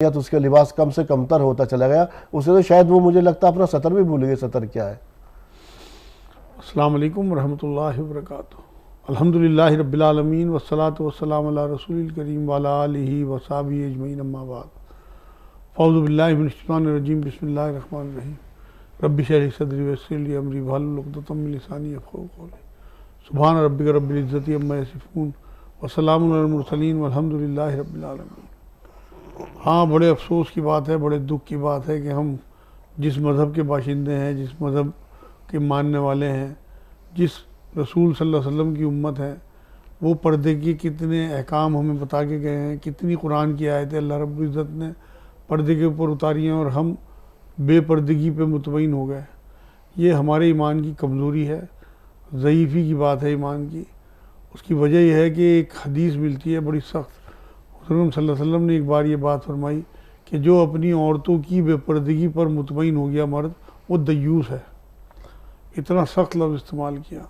या तो उसके लिबास कम से कमतर होता चला गया। उसे तो शायद वो, मुझे लगता है, अपना सतर भी भूल गए, सतर क्या है। अस्सलाम वालेकुम रहमतुल्लाहि व बरकातुहू। अल्हम्दुलिल्लाहि रब्बिल आलमीन वस्सलातु वस्सलामु अला रसूलिल करीम व अला आलिहि व सहबिहि अजमईन अम्मा बाद। फ़ऊज़ु बिल्लाहि मिनश शैतानिर रजीम बिस्मिल्लाहिर रहमानिर रहीम। रब्बि इश्रह ली सदरी वयस्सिर ली अमरी वहलुल उक़दतम मिन लिसानी यफ़क़हू क़ौली। सुब्हान रब्बिका रब्बिल इज़्ज़ति अम्मा यसिफ़ून व सलामुन अलल मुरसलीन वल्हम्दुलिल्लाहि रब्बिल आलमीन। हाँ, बड़े अफसोस की बात है, बड़े दुख की बात है कि हम जिस मज़हब के बाशिंदे हैं, जिस मज़हब के मानने वाले हैं, जिस रसूल सल्लल्लाहु अलैहि वसल्लम की उम्मत है, वो पर्दे के कितने अहकाम हमें बता के गए हैं, कितनी कुरान की आयतें अल्लाह रब्बुल इज़्ज़त ने पर्दे के ऊपर उतारी हैं और हम बेपर्दगी पे मुतमईन हो गए। ये हमारे ईमान की कमज़ोरी है, ज़ईफ़ी की बात है ईमान की। उसकी वजह यह है कि एक हदीस मिलती है बड़ी सख्त। हुज़ूर सल्लल्लाहु अलैहि वसल्लम ने एक बार ये बात फरमाई कि जो अपनी औरतों की बेपर्दगी पर मुतमईन हो गया मर्द, वो दय्यूस है। इतना सख्त लफ्ज़ इस्तेमाल किया।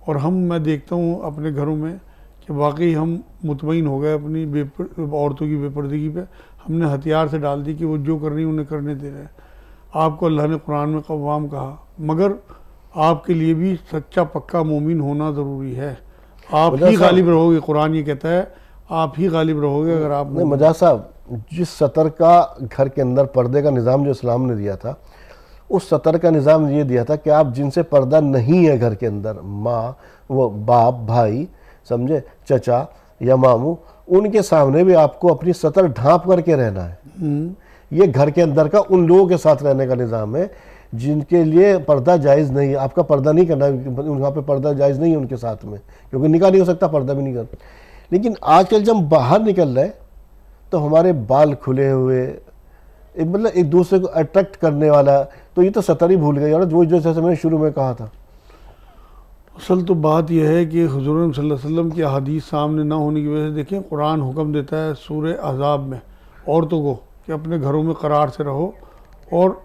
और मैं देखता हूँ अपने घरों में कि वाकई हम मुतमईन हो गए अपनी औरतों की बेपर्दगी पे। हमने हथियार से डाल दी कि वो जो कर रही उन्हें करने दे रहे हैं। आपको अल्लाह ने कुरान में कव्वाम कहा, मगर आपके लिए भी सच्चा पक्का मोमिन होना ज़रूरी है। आप ही गालिब रहोगे, कुरान ये कहता है आप ही गालिब रहोगे अगर आप। नहीं मजाज साहब, जिस सतर का घर के अंदर पर्दे का निज़ाम जो इस्लाम ने दिया था, उस सतर का निज़ाम ये दिया था कि आप जिनसे पर्दा नहीं है घर के अंदर, माँ, वो बाप, भाई, समझे, चचा या मामू, उनके सामने भी आपको अपनी सतर ढांप करके रहना है। ये घर के अंदर का उन लोगों के साथ रहने का निज़ाम है जिनके लिए पर्दा जायज़ नहीं है। आपका पर्दा नहीं करना, वहाँ पे पर्दा जायज़ नहीं है उनके साथ में, क्योंकि निकाह नहीं हो सकता, पर्दा भी नहीं कर। लेकिन आजकल जब हम बाहर निकल रहे तो हमारे बाल खुले हुए, मतलब एक दूसरे को अट्रैक्ट करने वाला, तो ये तो सतर ही भूल गए। और वो जैसे मैंने शुरू में कहा था, असल तो बात यह है कि हुज़ूर सल्लल्लाहु अलैहि वसल्लम की हदीस सामने ना होने की वजह से देखिए कुरान हुक्म देता है सूरह अहज़ाब में औरतों को कि अपने घरों में करार से रहो। और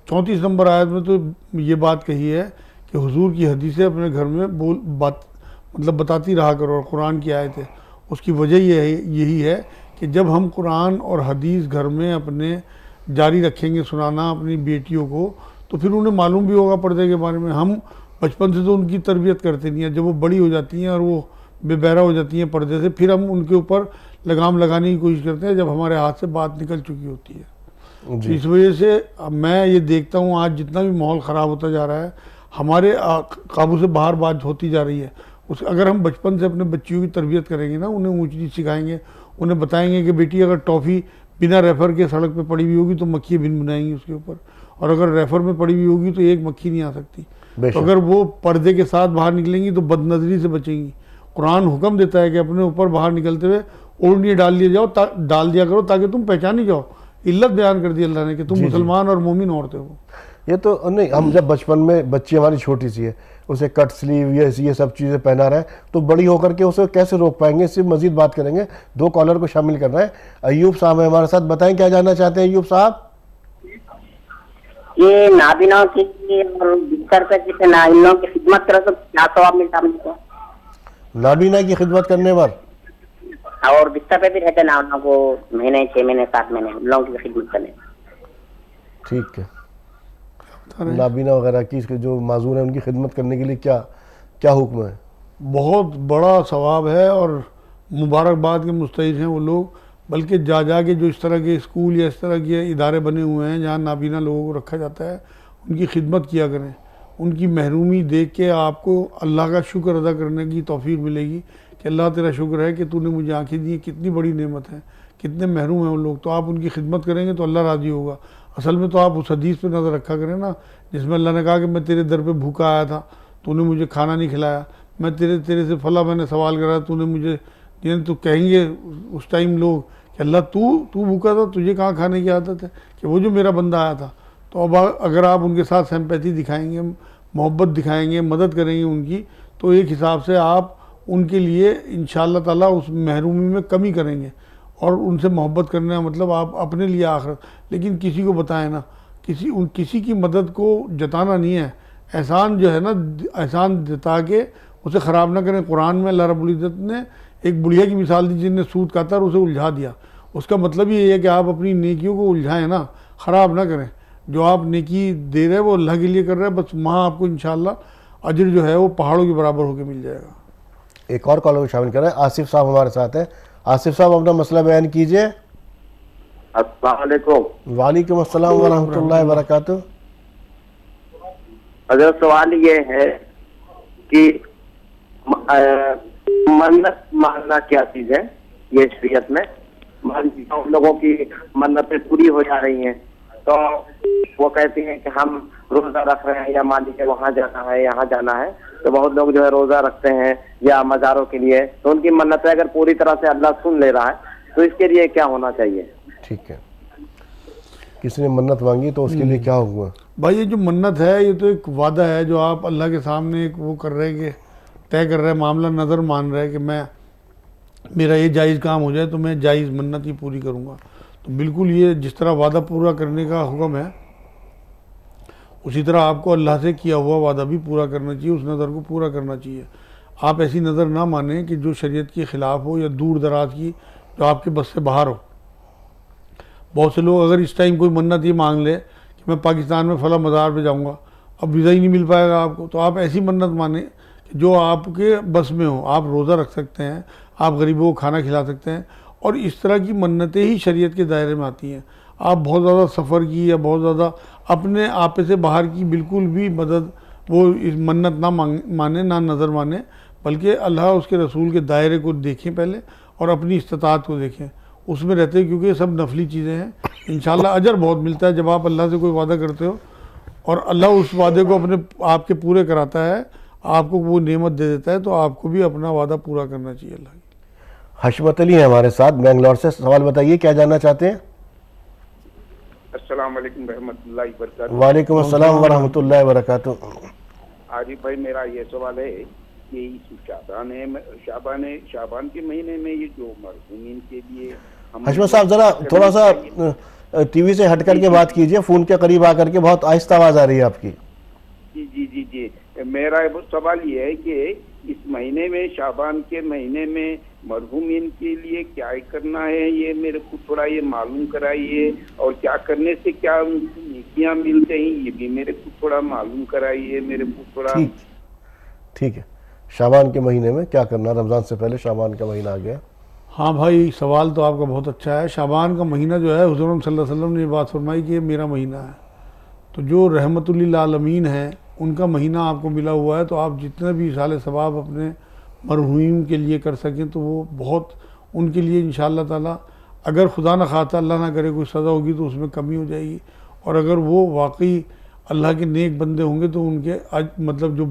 34 नंबर आयत में तो ये बात कही है कि हुज़ूर की हदीसें अपने घर में मतलब बताती रहा करो। और कुरान की आयत है, उसकी वजह यही है कि जब हम कुरान और हदीस घर में अपने जारी रखेंगे सुनाना अपनी बेटियों को, तो फिर उन्हें मालूम भी होगा पर्दे के बारे में। हम बचपन से तो उनकी तरबियत करते नहीं है। जब वो बड़ी हो जाती हैं और वो बेबहरा हो जाती हैं पर्दे से, फिर हम उनके ऊपर लगाम लगाने की कोशिश करते हैं जब हमारे हाथ से बात निकल चुकी होती है। तो इस वजह से मैं ये देखता हूँ आज जितना भी माहौल ख़राब होता जा रहा है, हमारे काबू से बाहर बात होती जा रही है। अगर हम बचपन से अपने बच्चियों की तरबियत करेंगे ना, उन्हें ऊँच नीच सिखाएंगे, उन्हें बताएंगे कि बेटी अगर टॉफ़ी बिना रेफ़र के सड़क पे पड़ी हुई होगी तो मक्खी भिन बनाएंगी उसके ऊपर, और अगर रेफ़र में पड़ी हुई होगी तो एक मक्खी नहीं आ सकती। तो अगर वो पर्दे के साथ बाहर निकलेंगी तो बदनज़री से बचेंगी। कुरान हुक्म देता है कि अपने ऊपर बाहर निकलते हुए ओढ़नी डाल दिया करो ताकि तुम पहचानी जाओ। इल्लत बयान कर दी अल्लाह ने कि तुम मुसलमान और मोमिन औरतें हो। ये तो नहीं, हम जब बचपन में, बच्ची हमारी छोटी सी है, उसे कट स्लीव ये सब चीज़ें पहना रहे हैं, तो बड़ी होकर के उसे कैसे रोक पाएंगे। इससे मजीद बात करेंगे। 2 कॉलर को शामिल कर रहे हैं। अयूब साहब है हमारे साथ, बताएं क्या जानना चाहते हैं अयूब साहब। ये नाबीना की और बिस्तर पे जिसे नाबीनों की खिदमत करो तो क्या सवाब मिलता है मुझको? नाबीना की खिदमत करने पर और बिस्तर पे भी रहते ना उन लोगों को महीने 6 महीने 7 महीने उन लोगों की खिदमत करने। ठीक है, नाबीना वगैरह की जो माजूर है उनकी खिदमत करने के लिए क्या क्या हुक्म है? बहुत बड़ा सवाब है और मुबारकबाद के मुस्तहिक़ हैं वो लोग। बल्कि जा के जो इस तरह के स्कूल या इस तरह के इदारे बने हुए हैं जहाँ नाबीना लोगों को रखा जाता है, उनकी खिदमत किया करें। उनकी महरूमी देख के आपको अल्लाह का शुक्र अदा करने की तौफीक मिलेगी कि अल्लाह तेरा शुक्र है कि तूने मुझे आंखें दी, कितनी बड़ी नेमत है, कितने महरूम हैं उन लोग। तो आप उनकी खिदमत करेंगे तो अल्लाह राज़ी होगा। असल में तो आप उस हदीस पे नज़र रखा करें ना जिसमें अल्लाह ने कहा कि मैं तेरे दर पे भूखा आया था, तूने मुझे खाना नहीं खिलाया। मैं तेरे से फला मैंने सवाल करा, तूने मुझे दिया। तो कहेंगे उस टाइम लोग कि अल्लाह तू भूखा था, तुझे कहाँ खाने की आदत है, कि वो जो मेरा बंदा आया था। तो अब अगर आप उनके साथ सिंपैथी दिखाएंगे, मोहब्बत दिखाएंगे, मदद करेंगे उनकी, तो एक हिसाब से आप उनके लिए इंशाअल्लाह ताला उस महरूमी में कमी करेंगे। और उनसे मोहब्बत करना मतलब आप अपने लिए आखिरत। लेकिन किसी को बताएं ना, किसी की मदद को जताना नहीं है। एहसान जो है ना, एहसान जता के उसे ख़राब ना करें। कुरान में अल्लाह रब्बुल इज़्ज़त ने एक बुढ़िया की मिसाल दी जिसने सूद खाता और उसे उलझा दिया। उसका मतलब ये है कि आप अपनी नेकियों को उलझाएं ना, ख़राब ना करें। जो आप नेकी दे रहे हैं वो अल्लाह के लिए कर रहे हैं, बस वहाँ आपको इंशाल्लाह अजर जो है वो पहाड़ों के बराबर होकर मिल जाएगा। एक और कॉलर को शामिल करें, आसिफ साहब हमारे साथ हैं। आसिफ साहब अपना मसला बयान कीजिए। अस्सलाम वालेकुम। वालेकुम अस्सलाम व रहमतुल्लाहि व बरकातुहू। अगर सवाल ये है कि मन्नत मांगना क्या चीज है ये शरीयत में। मान लीजिए उन लोगों की मन्नतें पूरी हो जा रही हैं तो वो कहते हैं कि हम रोजा रख रहे हैं, या मान लीजिए वहाँ जाना है यहाँ जाना है, तो बहुत लोग जो है रोजा रखते हैं या मज़ारों के लिए, तो उनकी मन्नतें अगर पूरी तरह से अल्लाह सुन ले रहा है तो इसके लिए क्या होना चाहिए? ठीक है, किसी ने मन्नत मांगी तो उसके लिए क्या होगा? भाई ये जो मन्नत है ये तो एक वादा है जो आप अल्लाह के सामने एक वो कर रहे हैं कि तय कर रहे हैं, मामला नज़र मान रहे हैं कि मैं मेरा ये जायज़ काम हो जाए तो मैं जायज़ मन्नत ही पूरी करूँगा। तो बिल्कुल ये जिस तरह वादा पूरा करने का हुक्म है उसी तरह आपको अल्लाह से किया हुआ वादा भी पूरा करना चाहिए, उस नज़र को पूरा करना चाहिए। आप ऐसी नज़र ना माने कि जो शरीयत के ख़िलाफ़ हो या दूर दराज की जो आपके बस से बाहर हो। बहुत से लोग अगर इस टाइम कोई मन्नत ये मांग ले कि मैं पाकिस्तान में फला मज़ार पे जाऊंगा, अब वीज़ा ही नहीं मिल पाएगा आपको, तो आप ऐसी मन्नत माने कि जो आपके बस में हो। आप रोज़ा रख सकते हैं, आप गरीबों को खाना खिला सकते हैं, और इस तरह की मन्नतें ही शरीयत के दायरे में आती हैं। आप बहुत ज़्यादा सफ़र की या बहुत ज़्यादा अपने आपे से बाहर की बिल्कुल भी मदद वो इस मन्नत ना माने ना नज़र माने, बल्कि अल्लाह उसके रसूल के दायरे को देखें पहले और अपनी इस्तात को देखें, उसमें रहते हैं, क्योंकि ये सब नफली चीज़ें हैं। इंशाल्लाह अजर बहुत मिलता है जब आप अल्लाह से कोई वादा करते हो और अल्लाह उस वादे को अपने आपके पूरे कराता है, आपको वो नेमत दे देता है, तो आपको भी अपना वादा पूरा करना चाहिए अल्लाह की। हशमत अली है हमारे साथ बेंगलोर से, सवाल बताइए क्या जानना चाहते हैं? अस्सलाम वालेकुम रहमतुल्लाहि व बरकातुहू। वालेकुम अस्सलाम व रहमतुल्लाहि व बरकातुहू। आरिफ भाई मेरा ये सवाल है कि शाबान के महीने में ये जो मरहूमीन के लिए हशमत साहब जरा थोड़ा सा टीवी से हट करके बात कीजिए, फोन के करीब आकर के, बहुत आहिस्ता आवाज आ रही है आपकी। जी जी जी जी मेरा सवाल ये है कि इस महीने में शाबान के महीने में मरहूमीन के लिए क्या करना है, ये मेरे को थोड़ा ये मालूम कराइए, और क्या करने से क्या उनको नेकियां मिलते हैं ये भी मेरे को थोड़ा मालूम कराइए। मेरे को थोड़ा ठीक है, शाबान के महीने में क्या करना, रमज़ान से पहले शाबान का महीना आ गया। हाँ भाई, सवाल तो आपका बहुत अच्छा है। शाबान का महीना जो है हुज़ूर सल्लल्लाहु अलैहि वसल्लम ने बात फरमाई कि ये मेरा महीना है, तो जो रहमतुल लिल आलमीन है उनका महीना आपको मिला हुआ है, तो आप जितने भी साले सवाब अपने मरहूम के लिए कर सकें तो वो बहुत उनके लिए इंशाअल्लाह ताला, अगर खुदा न खासा अल्लाह ना करे कोई सज़ा होगी तो उसमें कमी हो जाएगी, और अगर वो वाकई अल्लाह के नेक बंदे होंगे तो उनके मतलब जो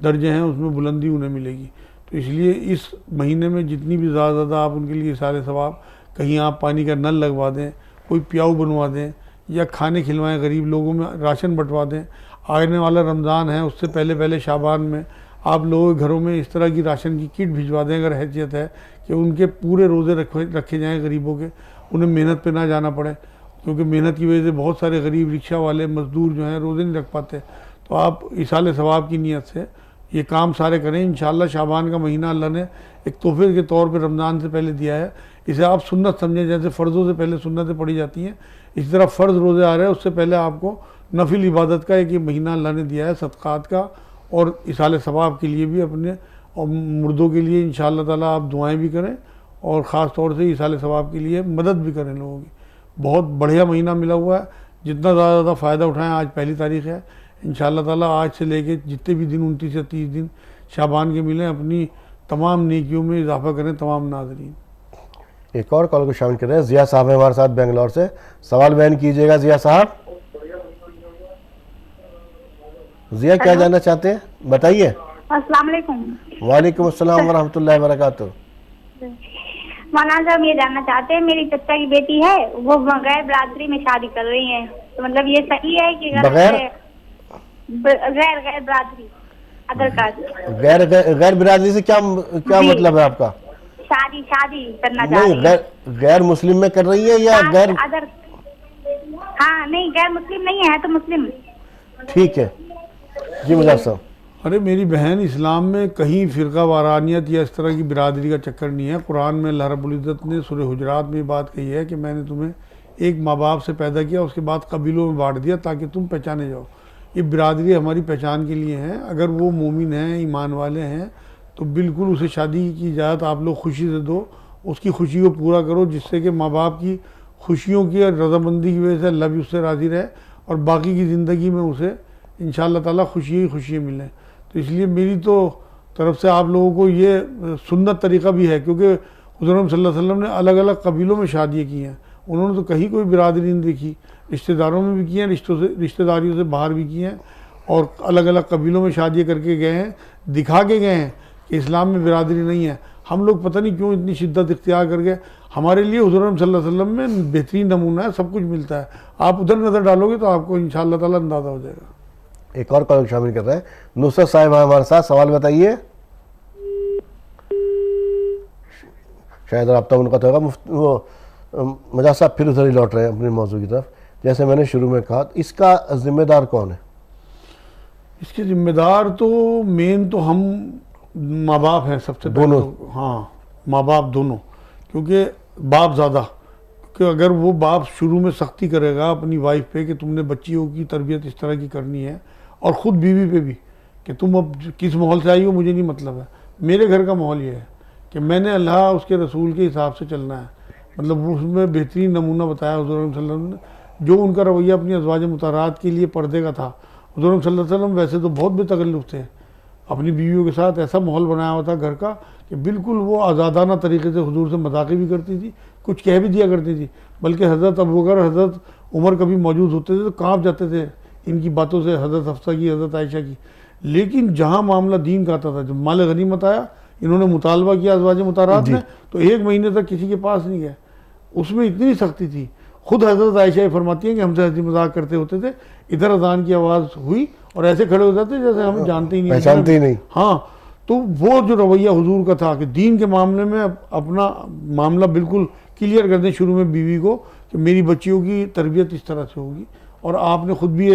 दर्जे हैं उसमें बुलंदी उन्हें मिलेगी। तो इसलिए इस महीने में जितनी भी ज़्यादा आप उनके लिए सारे सवाब, कहीं आप पानी का नल लगवा दें, कोई प्याऊ बनवा दें, या खाने खिलवाएं, गरीब लोगों में राशन बंटवा दें। आने वाला रमज़ान है, उससे पहले पहले शाबान में आप लोगों के घरों में इस तरह की राशन की किट भिजवा दें अगर हैसियत है, कि उनके पूरे रोज़े रखे जाएँ गरीबों के, उन्हें मेहनत पे ना जाना पड़े, क्योंकि मेहनत की वजह से बहुत सारे गरीब रिक्शा वाले मज़दूर जो हैं रोज़े नहीं रख पाते। तो आप इसाले सवाब की नीयत से ये काम सारे करें। इंशाअल्लाह शाबान का महीना अल्लाह ने एक तोहफे के तौर पे रमज़ान से पहले दिया है, इसे आप सुन्नत समझें, जैसे फ़र्ज़ों से पहले सुन्नतें पढ़ी जाती हैं, इसी तरह फ़र्ज़ रोज़े आ रहे हैं, उससे पहले आपको नफिल इबादत का एक महीना अल्लाह ने दिया है, सदक़ात का और इसाले सवाब के लिए भी, अपने और मुर्दों के लिए इंशाअल्लाह ताला आप दुआएँ भी करें, और ख़ास तौर से इसाले सवाब के लिए मदद भी करें लोगों की। बहुत बढ़िया महीना मिला हुआ है, जितना ज़्यादा फ़ायदा उठाएँ। आज पहली तारीख़ है, इंशाअल्लाह ताला आज से लेके जितने भी दिन 29 या 30 दिन शाबान के मिलें, अपनी तमाम नेकियों में इजाफा करें तमाम नाज़रीन। एक और कॉल को शामिल कर रहे हैं, ज़िया साहब है हमारे साथ बेंगलोर से, सवाल बयान कीजिएगा ज़िया साहब। ज़िया क्या जानना चाहते हैं, बताइए। अस्सलाम वालेकुम। वालेकुम अस्सलाम व रहमतुल्लाहि व बरकातुहू। मौलाना साहब ये जानना चाहते हैं, मेरी चचा की बेटी है, वो बगैर बिरादरी में शादी कर रही है, तो मतलब ये सही है कि बगैर गैर गैर बिरादरी अदर कास्ट गैर बिरादरी से क्या मतलब है आपका? शादी करना चाह नहीं, रही है। गैर मुस्लिम में कर रही है या गैर अदर? हाँ नहीं, गैर मुस्लिम नहीं है तो मुस्लिम। ठीक है जी मुजफ्फर साहब। अरे मेरी बहन, इस्लाम में कहीं फ़िरका वारानियत या इस तरह की बिरादरी का चक्कर नहीं है। कुरान में अल्लाह रब्बुल इज़्ज़त ने सूरह हुजरात में बात कही है कि मैंने तुम्हें एक माँ बाप से पैदा किया, उसके बाद कबीलों में बांट दिया ताकि तुम पहचाने जाओ। ये बिरादरी हमारी पहचान के लिए हैं। अगर वो मोमिन हैं, ईमान वाले हैं, तो बिल्कुल उसे शादी की इजाज़त आप लोग खुशी से दो, उसकी खुशी को पूरा करो, जिससे कि माँ बाप की खुशियों की और रज़ामंदी की वजह से अल्लाह भी उससे राज़ी रहे और बाकी की ज़िंदगी में उसे इंशाअल्लाह ताला खुशियाँ ही खुशियाँ मिलें। तो इसलिए मेरी तो तरफ से आप लोगों को ये सुन्नत तरीक़ा भी है, क्योंकि हुज़ूर सल्लल्लाहु अलैहि वसल्लम ने अलग अलग कबीलों में शादियाँ की हैं। उन्होंने तो कहीं कोई बिरादरी नहीं देखी, रिश्तेदारों में भी की हैं, रिश्तेदारियों से बाहर भी की हैं, और अलग अलग कबीलों में शादियाँ करके गए हैं, दिखा के गए हैं कि इस्लाम में बिरादरी नहीं है। हम लोग पता नहीं क्यों इतनी शिद्दत इख्तियार कर गए। हमारे लिए हुज़ूर सल्लल्लाहु अलैहि वसल्लम में बेहतरीन नमूना है, सब कुछ मिलता है। आप उधर नज़र डालोगे तो आपको इंशाअल्लाह ताला अंदाज़ा हो जाएगा। एक और कॉल शामिल कर रहे हैं, नुसरत साहिब हमारे साथ, सवाल बताइए। शायद रब्ता उनका होगा। वो मजाज साहब फिर उधर ही लौट रहे हैं अपने मौजू की तरफ। जैसे मैंने शुरू में कहा, इसका जिम्मेदार कौन है? इसके जिम्मेदार तो मेन तो हम माँ बाप हैं सबसे दोनों। हाँ, माँ बाप दोनों, क्योंकि बाप ज़्यादा, क्योंकि अगर वो बाप शुरू में सख्ती करेगा अपनी वाइफ पे कि तुमने बच्चियों की तरबियत इस तरह की करनी है, और ख़ुद बीवी पे भी कि तुम अब किस माहौल से आई हो मुझे नहीं मतलब है, मेरे घर का माहौल ये है कि मैंने अल्लाह उसके रसूल के हिसाब से चलना है। मतलब उसमें बेहतरीन नमूना बताया हुज़ूर सल्लल्लाहु अलैहि वसल्लम ने, जो उनका रवैया अपनी अज़वाज मुताहरात के लिए पर्दे का था। हुज़ूर सल्लल्लाहु अलैहि वसल्लम वैसे तो बहुत बेतकल्लुफ़ थे, अपनी बीवियों के साथ ऐसा माहौल बनाया हुआ था घर का कि बिल्कुल वो आज़ादाना तरीके से हुजूर से मजाक भी करती थी, कुछ कह भी दिया करती थी। बल्कि हज़रत अबू बकर, हज़रत उमर कभी मौजूद होते थे तो काँप जाते थे इनकी बातों से, हज़रत हफ्सा की, हज़रत आयशा की। लेकिन जहाँ मामला दीन का आता था, जब माल गनीमत आया, इन्होंने मुतालबा किया अज़वाज मुताहरात में, तो 1 महीने तक किसी के पास नहीं गए। उसमें इतनी सख्ती थी। खुद हज़रत आयशा फरमाती हैं कि हमसे हंसी मजाक करते होते थे, इधर अजान की आवाज़ हुई और ऐसे खड़े हो जाते जैसे हम जानते ही नहीं, पहचानते ही नहीं। हाँ, तो वो जो रवैया हुजूर का था कि दीन के मामले में अपना मामला बिल्कुल क्लियर कर दें शुरू में बीवी को कि मेरी बच्चियों की तरबियत इस तरह से होगी। और आपने खुद भी,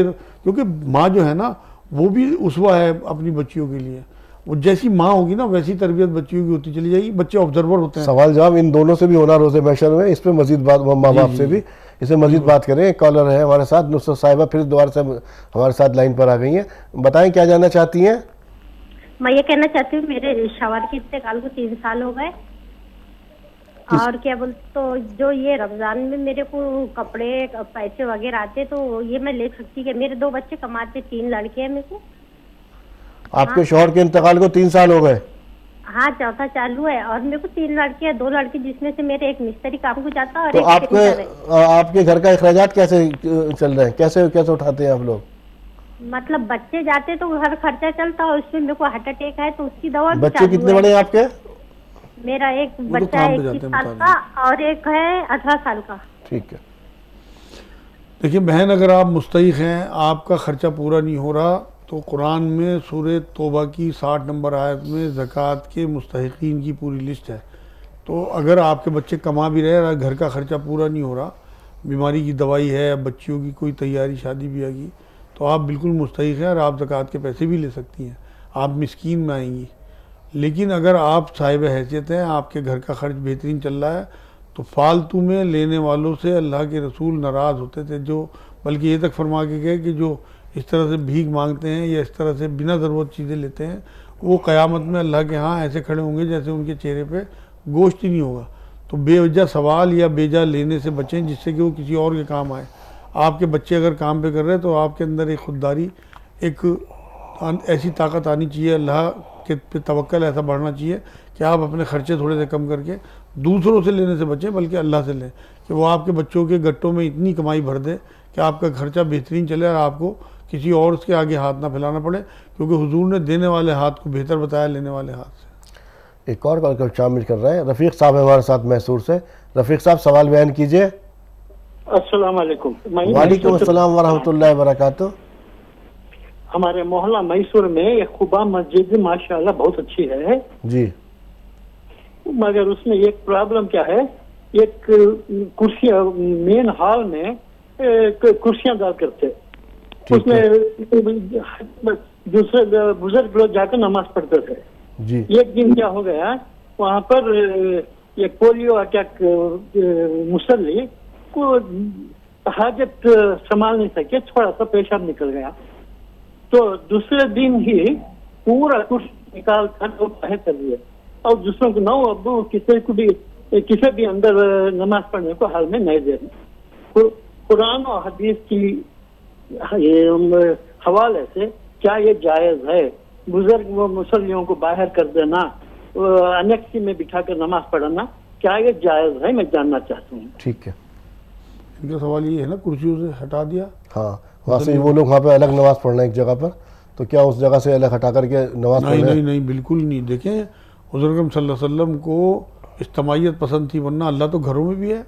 क्योंकि माँ जो है ना वो भी उसवा है अपनी बच्चियों के लिए, वो जैसी माँ होगी ना वैसी तरबियत बच्चियों की होती चली जाएगी। बच्चे ऑब्जर्वर होते हैं। सवाल जवाब इन दोनों से भी होना रोज़े महशर में, इस पर मजीद बात माँ बाप से भी, इसे मजीद बात करें। एक कॉलर है हमारे साथ, नुसरत साहिबा फिर दोबारा से हमारे साथ लाइन पर आ गई हैं। बताएं क्या जानना चाहती हैं? मैं ये कहना चाहती हूँ, मेरे शौहर के इंतकाल को 3 साल हो गए, और क्या बोल, तो जो ये रमजान में मेरे को कपड़े पैसे वगैरह आते तो ये मैं ले सकती है? मेरे 2 बच्चे कमाते, 3 लड़के हैं मेरे को। आपके शौहर के इंतकाल को 3 साल हो गए? हाँ, चौथा चालू है, और मेरे को 3 लड़के हैं, 2 लड़के जिसमें से मेरे एक मिस्त्री काम को जाता है और तो आपके घर का अखराजात कैसे चल रहे हैं, कैसे कैसे उठाते हैं आप लोग? मतलब बच्चे जाते तो घर खर्चा चलता है, उसमें मेरे को हार्ट अटैक है तो उसकी दवा भी बच्चे चालू कितने है। बड़े हैं आपके? मेरा एक बच्चा है 21 साल का और एक है 18 साल का। ठीक है। देखिए बहन, अगर आप मुस्तहिक हैं, आपका खर्चा पूरा नहीं हो रहा, तो कुरान में सूरह तौबा की 60 नंबर आयत में ज़कात के मुस्तहिकीन की पूरी लिस्ट है। तो अगर आपके बच्चे कमा भी रहे, घर का खर्चा पूरा नहीं हो रहा, बीमारी की दवाई है, बच्चियों की कोई तैयारी, शादी ब्याह की, तो आप बिल्कुल मुस्तहिक हैं और आप ज़कात के पैसे भी ले सकती हैं, आप मिस्कीन में आएंगी। लेकिन अगर आप साहिब हैसियत हैं, आपके घर का खर्च बेहतरीन चल रहा है, तो फालतू में लेने वालों से अल्लाह के रसूल नाराज़ होते थे, जो बल्कि ये तक फरमा के गए कि जो इस तरह से भीख मांगते हैं या इस तरह से बिना ज़रूरत चीज़ें लेते हैं, वो क़यामत में अल्लाह के यहाँ ऐसे खड़े होंगे जैसे उनके चेहरे पे गोश्त ही नहीं होगा। तो बेवजह सवाल या बेजा लेने से बचें, जिससे कि वो किसी और के काम आए। आपके बच्चे अगर काम पे कर रहे हैं तो आपके अंदर एक खुददारी, एक ऐसी ताकत आनी चाहिए, अल्लाह के पे तवक्कल ऐसा बढ़ना चाहिए कि आप अपने खर्चे थोड़े से कम करके दूसरों से लेने से बचें, बल्कि अल्लाह से लें कि वो आपके बच्चों के गट्टों में इतनी कमाई भर दे कि आपका खर्चा बेहतरीन चले और आपको किसी और के आगे हाथ ना फैलाना पड़े, क्योंकि हुजूर ने देने वाले हाथ को बेहतर बताया लेने वाले हाथ से। एक और कॉल शामिल कर रहे हैं, रफ़ीक साहब हमारे साथ मैसूर से। रफ़ीक साहब सवाल बयान कीजिए। अस्सलाम वालेकुम। वालेकुम अस्सलाम वरहमतुल्लाहि वबरकातुहू। हमारे मोहल्ला मैसूर में एक खुबा मस्जिद माशाल्लाह बहुत अच्छी है जी, मगर उसमें एक प्रॉब्लम क्या है, एक कुर्सियां मेन हॉल में कुर्सियां डाल करते, उसमें दूसरे बुजुर्ग लोग जाकर नमाज पढ़ते थे। जी। एक दिन क्या हो गया, वहाँ पर एक पोलियो अटैक मुसल्ली को हाजत संभाल नहीं सके, थोड़ा सा पेशाब निकल गया। तो दूसरे दिन ही पूरा कुछ निकाल कर वो बाहर कर दिया और दूसरों को ना अब किसी भी अंदर नमाज पढ़ने को हाल में नहीं दे रहे। कुरान और हदीस की हवाले से क्या ये जायज है बुजुर्ग व मुसल्लियों को बाहर कर देना, अनेक्सी में बिठाकर नमाज पढ़ना, क्या ये जायज है? मैं जानना चाहता हूँ। ठीक है, इनका सवाल ये है ना, कुर्सियों से हटा दिया, हाँ वहाँ से वो लोग वहाँ पे अलग नमाज पढ़ना एक जगह पर, तो क्या उस जगह से अलग हटा करके नमाज नहीं पढ़ना? नहीं बिल्कुल नहीं। देखें, हुज़ूर अकरम सल्लल्लाहु अलैहि वसल्लम को इज्तिमाइयत पसंद थी, वरना अल्लाह तो घरों में भी है।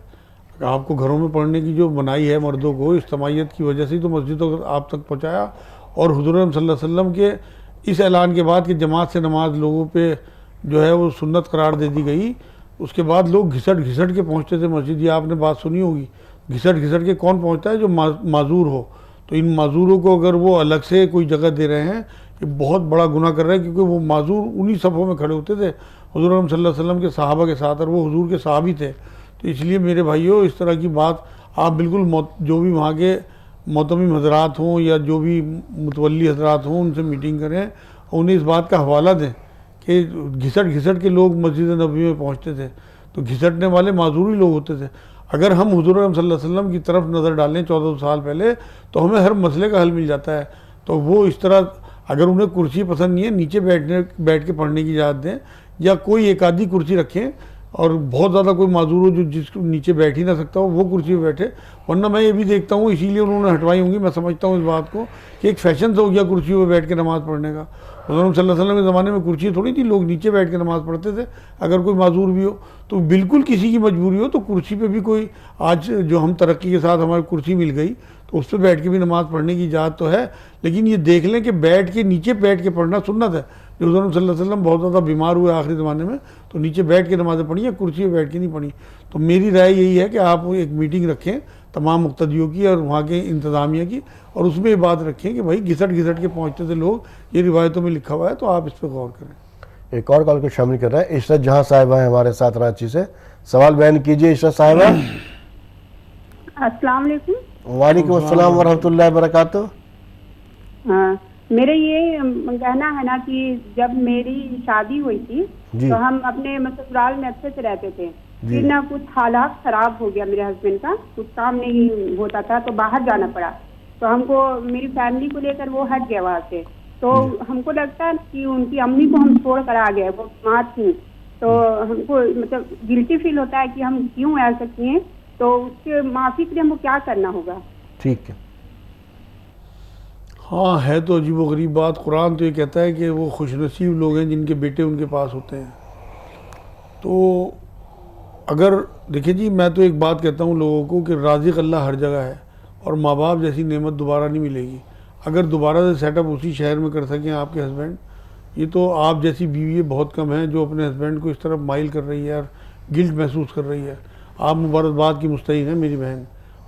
आपको घरों में पढ़ने की जो मनाही है मर्दों को, इज्तिमाइयत की वजह से तो मस्जिदों आप तक पहुँचाया। और हुज़ूर अकरम सल्लल्लाहु अलैहि वसल्लम के इस ऐलान के बाद कि जमात से नमाज लोगों पे जो है वो सुन्नत करार दे दी गई, उसके बाद लोग घिसट घिसट के पहुँचते थे मस्जिद। ये आपने बात सुनी होगी, घिसट घिसट के कौन पहुँचता है? जो माजूर हो। तो इन माजूरों को अगर वो अलग से कोई जगह दे रहे हैं, ये बहुत बड़ा गुनाह कर रहे हैं, क्योंकि वो माजूर उन्हीं सफ़ों में खड़े होते थे हुज़ूर अकरम सल्लल्लाहु अलैहि वसल्लम के सहाबा के साथ, और वो हुज़ूर के सहाबी थे। तो इसलिए मेरे भाइयों, इस तरह की बात आप बिल्कुल जो भी वहाँ के मोहतमिम हजरात हों या जो भी मुतवल्ली हजरात हों, उनसे मीटिंग करें और उन्हें इस बात का हवाला दें कि घिसट घिसट के लोग मस्जिद नबी में पहुँचते थे, तो घिसटने वाले माजूरी लोग होते थे। अगर हम हुज़ूर अकरम सल्लल्लाहु अलैहि वसल्लम की तरफ नज़र डालें 1400 साल पहले, तो हमें हर मसले का हल मिल जाता है। तो वो इस तरह, अगर उन्हें कुर्सी पसंद नहीं है, नीचे बैठ के पढ़ने की इजाज़त दें, या कोई एक आधी कुर्सी रखें, और बहुत ज़्यादा कोई माजूर हो जो जिसको नीचे बैठ ही ना सकता हो, वो कुर्सी पे बैठे। वरना मैं ये भी देखता हूँ, इसीलिए उन्होंने हटवाई होंगी, मैं समझता हूँ इस बात को कि एक फैशन से हो गया कुर्सियों पे बैठ के नमाज़ पढ़ने का। हुज़ूर सल्लल्लाहु अलैहि वसल्लम के ज़माने में कुर्सी थोड़ी थी, लोग नीचे बैठ के नमाज़ पढ़ते थे। अगर कोई माजूर भी हो तो बिल्कुल किसी की मजबूरी हो तो कुर्सी पे भी कोई, आज जो हम तरक्की के साथ हमारी कुर्सी मिल गई तो उस पर बैठ के भी नमाज़ पढ़ने की इजाज़त तो है, लेकिन ये देख लें कि बैठ के नीचे बैठ के पढ़ना सुन्नत है। जो हुज़ूर सल्लल्लाहु अलैहि वसल्लम बहुत ज़्यादा बीमार हुए आखिरी ज़माने में, तो नीचे बैठ के नमाज़ें पढ़ी या कुर्सी पे बैठ के नहीं पढ़ी। तो मेरी राय यही है कि आप एक मीटिंग रखें तमाम मुक्तदियों की और वहाँ के इंतज़ामिया की, और उसमें ये बात रखें कि भाई घिसट घिसट के पहुँचते थे लोग, ये रिवायतों में लिखा हुआ है, तो आप इस पर गौर करें। एक और कॉल को शामिल कर रहे हैं इशरत जहां साहिबा है हमारे साथ रांची से। सवाल बयान कीजिए इशरत साहिबा। अस्सलाम वालेकुम। वालेकुम अस्सलाम वरहमतुल्लाहि वबरकातुहू। हाँ, मेरे ये कहना है ना कि जब मेरी शादी हुई थी तो हम अपने ससुराल में अच्छे से रहते थे, फिर ना कुछ हालात खराब हो गया मेरे हस्बैंड का, कुछ काम नहीं होता था तो बाहर जाना पड़ा। तो हमको मेरी फैमिली को लेकर वो हट गया वहाँ से। तो हमको लगता है कि उनकी अम्मी को हम छोड़ कर आ गए, वो बीमार थी, तो हमको मतलब गिल्टी फील होता है कि हम क्यों ऐसा किए। तो उसके माफी के लिए हमको क्या करना होगा? ठीक है। हाँ, है तो अजीब गरीब बात। कुरान तो ये कहता है कि वो खुशनसीब लोग हैं जिनके बेटे उनके पास होते हैं। तो अगर देखिए जी, मैं तो एक बात कहता हूँ लोगों को कि राज़िक़ अल्लाह हर जगह है, और माँ बाप जैसी नेमत दोबारा नहीं मिलेगी। अगर दोबारा से सेटअप उसी शहर में कर सकें आपके हस्बैंड, ये तो आप जैसी बीवी बहुत कम है जो अपने हस्बैंड को इस तरफ माइल कर रही है और गिल्ट महसूस कर रही है। आप मुबारकबाद की मुस्तहिक़ हैं मेरी बहन,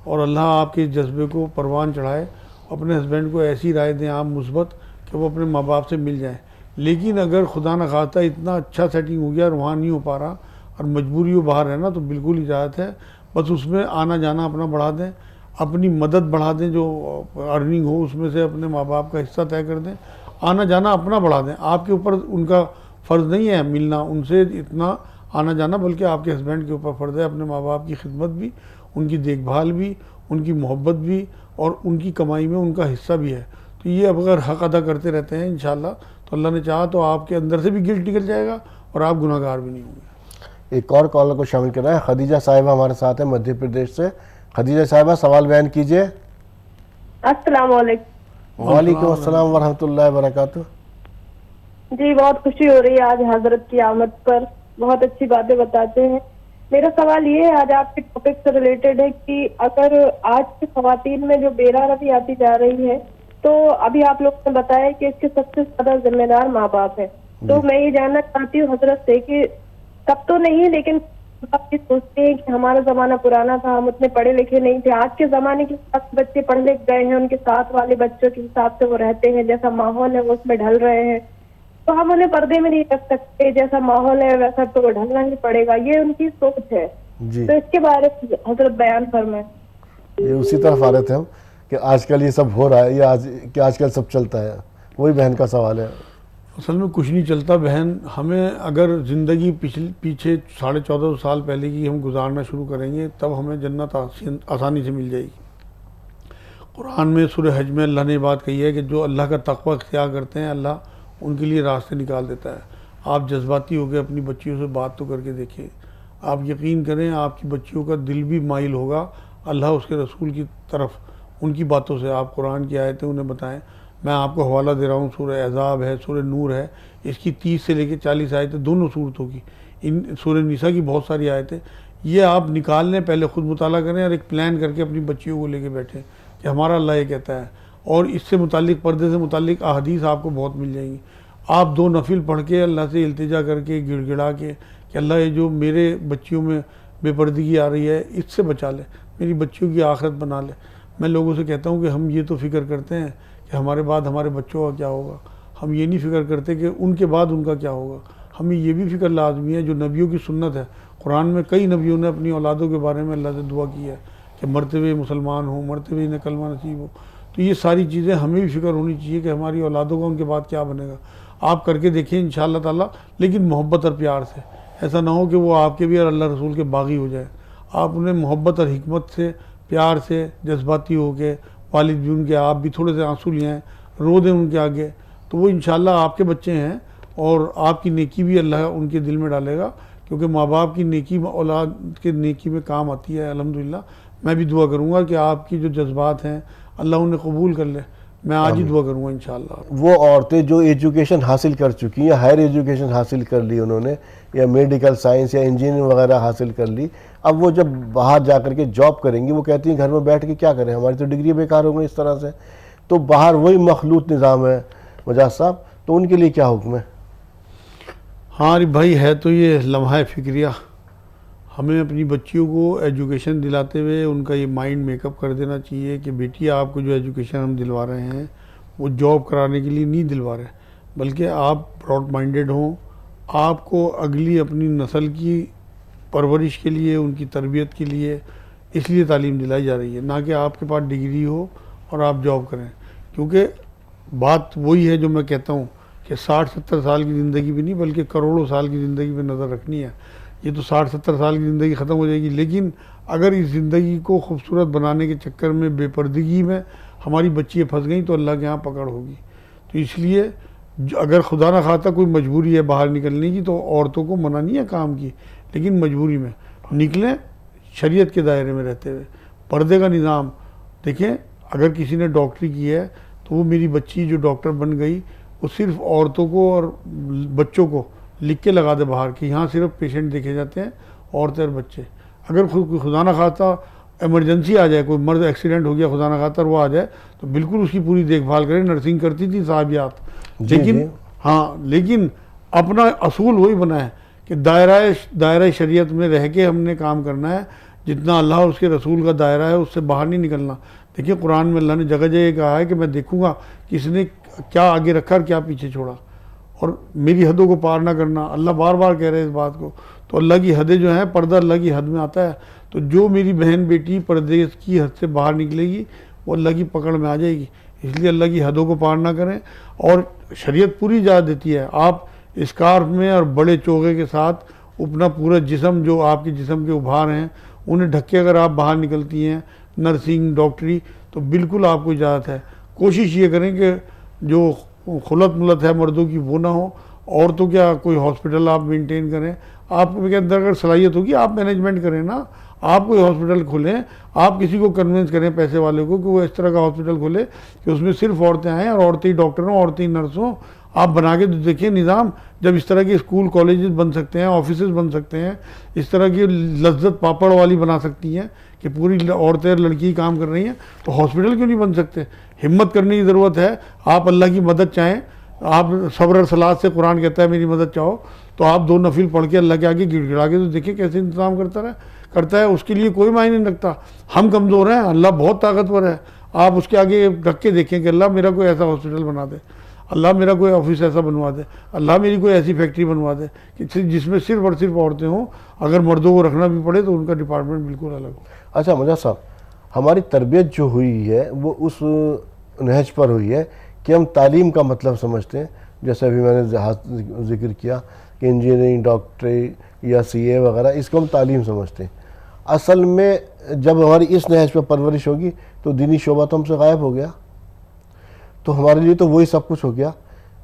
और अल्लाह आपके इस जज्बे को परवान चढ़ाए। अपने हस्बैंड को ऐसी राय दें आप मुस्बत कि वो अपने माँ बाप से मिल जाएं। लेकिन अगर खुदा न खास्ता इतना अच्छा सेटिंग हो गया और वहाँ नहीं हो पा रहा और मजबूरी हो बाहर है ना, तो बिल्कुल इजाज़त है, बस उसमें आना जाना अपना बढ़ा दें, अपनी मदद बढ़ा दें, जो अर्निंग हो उसमें से अपने माँ बाप का हिस्सा तय कर दें, आना जाना अपना बढ़ा दें। आपके ऊपर उनका फ़र्ज़ नहीं है मिलना उनसे इतना आना जाना, बल्कि आपके हस्बैंड के ऊपर फ़र्ज़ है अपने माँ बाप की खिदमत भी, उनकी देखभाल भी, उनकी मोहब्बत भी, और उनकी कमाई में उनका हिस्सा भी है। तो ये अगर हक़ अदा करते रहते हैं इंशाअल्लाह, तो अल्लाह ने चाहा तो आपके अंदर से भी गिल्ट निकल जाएगा और आप गुनाहगार भी नहीं होंगे। एक और कॉलर को शामिल कर रहे हैं खदीजा साहिबा हमारे साथ है मध्य प्रदेश से। खदीजा साहिबा सवाल बयान कीजिए। अस्सलाम वालेकुम। वालेकुम अस्सलाम वरहमतुल्लाहि वबरकातुहू। जी, बहुत खुशी हो रही है आज हजरत की आमद पर, बहुत अच्छी बातें बताते हैं। मेरा सवाल ये है आज आपके टॉपिक से रिलेटेड है कि अगर आज की ख़वातीन में जो बेरारवी आती जा रही है, तो अभी आप लोग ने बताया कि इसके सबसे ज्यादा जिम्मेदार माँ बाप है। तो मैं ये जानना चाहती हूँ हजरत से कि तब तो नहीं, लेकिन आप ये सोचते हैं कि हमारा जमाना पुराना था, हम उतने पढ़े लिखे नहीं थे। आज के जमाने के साथ बच्चे पढ़ लिख गए हैं, उनके साथ वाले बच्चों के हिसाब से वो रहते हैं, जैसा माहौल है वो उसमें ढल रहे हैं, तो हम उन्हें पर्दे में नहीं रख सकते। जैसा माहौल है वैसा तो वो ढलना ही पड़ेगा, ये उनकी सोच है। तो इसके बारे में हजरत बयान फरमाएं। ये उसी तरफ आ रहे थे हम कि आजकल ये सब हो रहा है, ये आजकल सब चलता है, वही बहन का सवाल है। असल में कुछ नहीं चलता बहन। हमें अगर ज़िंदगी पीछे 14.5 साल पहले की हम गुजारना शुरू करेंगे तब हमें जन्नत आसानी से मिल जाएगी। कुरान में सूरह हज में अल्लाह ने बात कही है कि जो अल्लाह का तक़वा इख्तियार करते हैं अल्लाह उनके लिए रास्ते निकाल देता है। आप जज्बाती होकर अपनी बच्चियों से बात तो करके देखें, आप यकीन करें आपकी बच्चियों का दिल भी माइल होगा अल्लाह उसके रसूल की तरफ उनकी बातों से। आप कुरान की आयतें उन्हें बताएं। मैं आपको हवाला दे रहा हूँ, सूरह अहज़ाब है, सूरह नूर है, इसकी 30 से लेकर 40 आयतें दोनों सूरतों की, इन सूरह निसा की बहुत सारी आयतें, ये आप निकाल लें, पहले ख़ुद मुताला करें और एक प्लान करके अपनी बच्चियों को लेके बैठें कि हमारा अल्लाह ये कहता है। और इससे मुतालिक पर्दे से मुतालिक अहादीस आपको बहुत मिल जाएंगी। आप 2 नफिल पढ़ के अल्लाह से इल्तिजा करके गिड़गिड़ा के कि अल्लाह ये जो मेरे बच्चियों में बेपर्दगी आ रही है इससे बचा ले, मेरी बच्चियों की आखिरत बना ले। मैं लोगों से कहता हूँ कि हम ये तो फ़िक्र करते हैं कि हमारे बाद हमारे बच्चों का क्या होगा, हम ये नहीं फ़िक्र करते कि उनके बाद उनका क्या होगा। हमें ये भी फ़िक्र लाजमी है, जो नबियों की सुन्नत है। कुरान में कई नबियों ने अपनी औलादों के बारे में अल्लाह से दुआ की है कि मरते हुए मुसलमान हो, मरते हुए इन्हें कलमा नसीब हो। तो ये सारी चीज़ें हमें भी फ़िक्र होनी चाहिए कि हमारी औलादों का उनके बाद क्या बनेगा। आप करके देखें इंशाअल्लाह ताला, लेकिन मोहब्बत और प्यार से। ऐसा ना हो कि वो आपके भी और अल्लाह रसूल के बागी हो जाए। आप उन्हें मोहब्बत और हिकमत से, प्यार से, जज्बाती हो के, वालिद भी उनके, आप भी थोड़े से आंसू ले आएँ, रो दें उनके आगे, तो वो इंशाअल्लाह आपके बच्चे हैं और आपकी नेकी भी अल्लाह उनके दिल में डालेगा, क्योंकि माँ बाप की नेकी औलाद के नेकी में काम आती है। अल्हम्दुलिल्लाह मैं भी दुआ करूँगा कि आपकी जो जज्बात हैं अल्लाह उन्हें कबूल कर ले। मैं आज ही दुआ करूँगा इंशाअल्लाह। वो औरतें जो एजुकेशन हासिल कर चुकी हैं, हायर एजुकेशन हासिल कर ली उन्होंने, या मेडिकल साइंस या इंजीनियरिंग वगैरह हासिल कर ली, अब वो जब बाहर जा कर के जॉब करेंगी वो कहती हैं घर में बैठ के क्या करें, हमारी तो डिग्री बेकार हो गई इस तरह से। तो बाहर वही मखलूत निज़ाम है मुजाद साहब, तो उनके लिए क्या हुक्म है? हाँ अरे भाई, है तो ये लम्हा फ़िक्रिया। हमें अपनी बच्चियों को एजुकेशन दिलाते हुए उनका ये माइंड मेकअप कर देना चाहिए कि बेटी आपको जो एजुकेशन हम दिलवा रहे हैं वो जॉब कराने के लिए नहीं दिलवा रहे, बल्कि आप ब्रॉड माइंडेड हों, आपको अगली अपनी नस्ल की परवरिश के लिए, उनकी तरबियत के लिए इसलिए तालीम दिलाई जा रही है, ना कि आपके पास डिग्री हो और आप जॉब करें। क्योंकि बात वही है जो मैं कहता हूँ कि 60-70 साल की ज़िंदगी भी नहीं बल्कि करोड़ों साल की ज़िंदगी पे नज़र रखनी है। ये तो 60-70 साल की ज़िंदगी ख़त्म हो जाएगी, लेकिन अगर इस ज़िंदगी को खूबसूरत बनाने के चक्कर में बेपर्दगी में हमारी बच्चियाँ फंस गई तो अल्लाह के यहाँ पकड़ होगी। तो इसलिए अगर खुदा न खाता कोई मजबूरी है बाहर निकलने की तो औरतों को मना नहीं है काम की, लेकिन मजबूरी में निकलें शरीयत के दायरे में रहते हुए। पर्दे का निज़ाम देखें, अगर किसी ने डॉक्टरी की है तो वो मेरी बच्ची जो डॉक्टर बन गई वो सिर्फ औरतों को और बच्चों को लिख के लगा दे बाहर कि यहाँ सिर्फ पेशेंट देखे जाते हैं, औरतें और बच्चे। अगर खुदा न खाता इमरजेंसी आ जाए, कोई मर्द एक्सीडेंट हो गया खुदा न खाता और वो आ जाए तो बिल्कुल उसकी पूरी देखभाल करें। नर्सिंग करती थी साहबियात, लेकिन हाँ, लेकिन अपना असूल वही बना है कि दायरा शरीयत में रह के हमने काम करना है। जितना अल्लाह और उसके रसूल का दायरा है उससे बाहर नहीं निकलना। देखिए कुरान में अल्लाह ने जगह जगह कहा है कि मैं देखूंगा कि इसने क्या आगे रखा और क्या पीछे छोड़ा, और मेरी हदों को पार ना करना। अल्लाह बार बार कह रहे हैं इस बात को। तो अल्लाह की हदें जो हैं, पर्दा अल्लाह की हद में आता है। तो जो मेरी बहन बेटी पर्दे की हद से बाहर निकलेगी वो अल्लाह की पकड़ में आ जाएगी। इसलिए अल्लाह की हदों को पार ना करें। और शरीयत पूरी इजाज़त देती है, आप स्कार्फ में और बड़े चोगे के साथ अपना पूरा जिस्म, जो आपके जिस्म के उभार हैं उन्हें ढक के अगर आप बाहर निकलती हैं नर्सिंग डॉक्टरी, तो बिल्कुल आपको इजाज़त है। कोशिश ये करें कि जो खुलत मुलत है मर्दों की वो ना हो। और तो क्या, कोई हॉस्पिटल आप मेंटेन करें, आपके अंदर अगर सलाहियत होगी आप मैनेजमेंट करें ना, आप कोई हॉस्पिटल खोलें, आप किसी को कन्विंस करें पैसे वाले को कि वो इस तरह का हॉस्पिटल खोले कि उसमें सिर्फ औरतें आएँ और औरतें ही डॉक्टर हों, औरतें ही नर्स हों। आप बना के देखिए निज़ाम, जब इस तरह के स्कूल कॉलेजेस बन सकते हैं, ऑफिसेज बन सकते हैं, इस तरह की लज्जत पापड़ वाली बना सकती हैं कि पूरी औरतें लड़की काम कर रही हैं, तो हॉस्पिटल क्यों नहीं बन सकते? हिम्मत करने की ज़रूरत है। आप अल्लाह की मदद चाहें, आप सब्र और सलाद से कुरान कहता है मेरी मदद चाहो, तो आप 2 नफिल पढ़ के अल्लाह के आगे गिड़गिड़ा के तो देखिए कैसे इंतजाम करता है। उसके लिए कोई मायने नहीं रखता। हम कमज़ोर हैं, अल्लाह बहुत ताकतवर है। आप उसके आगे रख के देखें कि अल्लाह मेरा कोई ऐसा हॉस्पिटल बना दे, अल्लाह मेरा कोई ऑफिस ऐसा बनवा दे, अल्लाह मेरी कोई ऐसी फैक्ट्री बनवा दे कि जिसमें सिर्फ और सिर्फ औरतें हों, अगर मर्दों को रखना भी पड़े तो उनका डिपार्टमेंट बिल्कुल अलग हो। अच्छा मुझा साहब, हमारी तरबियत जो हुई है वो उस नहज पर हुई है कि हम तालीम का मतलब समझते हैं, जैसे अभी मैंने जिक्र किया कि इंजीनियरिंग, डॉक्टरी या CA वगैरह, इसको हम तालीम समझते हैं। असल में जब हमारी इस नहज पर परवरिश होगी तो दीनी शोबा तो हमसे गायब हो गया, तो हमारे लिए तो वही सब कुछ हो गया।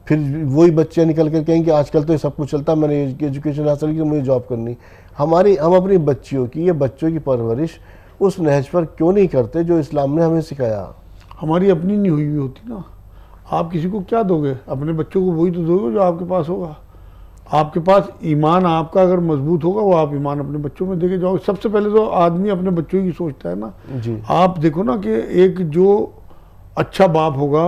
फिर वही बच्चे निकल कर कहेंगे कि आजकल तो ये सब कुछ चलता, मैंने एजुकेशन हासिल की, मुझे जॉब करनी। हम अपनी बच्चियों की, ये बच्चों की परवरिश उस नहज पर क्यों नहीं करते जो इस्लाम ने हमें सिखाया? हमारी अपनी नहीं हुई होती ना। आप किसी को क्या दोगे? अपने बच्चों को वही तो दोगे जो आपके पास होगा। आपके पास ईमान आपका अगर मजबूत होगा, वो आप ईमान अपने बच्चों में देके जाओगे। सबसे पहले तो आदमी अपने बच्चों की सोचता है ना जी। आप देखो ना कि एक जो अच्छा बाप होगा,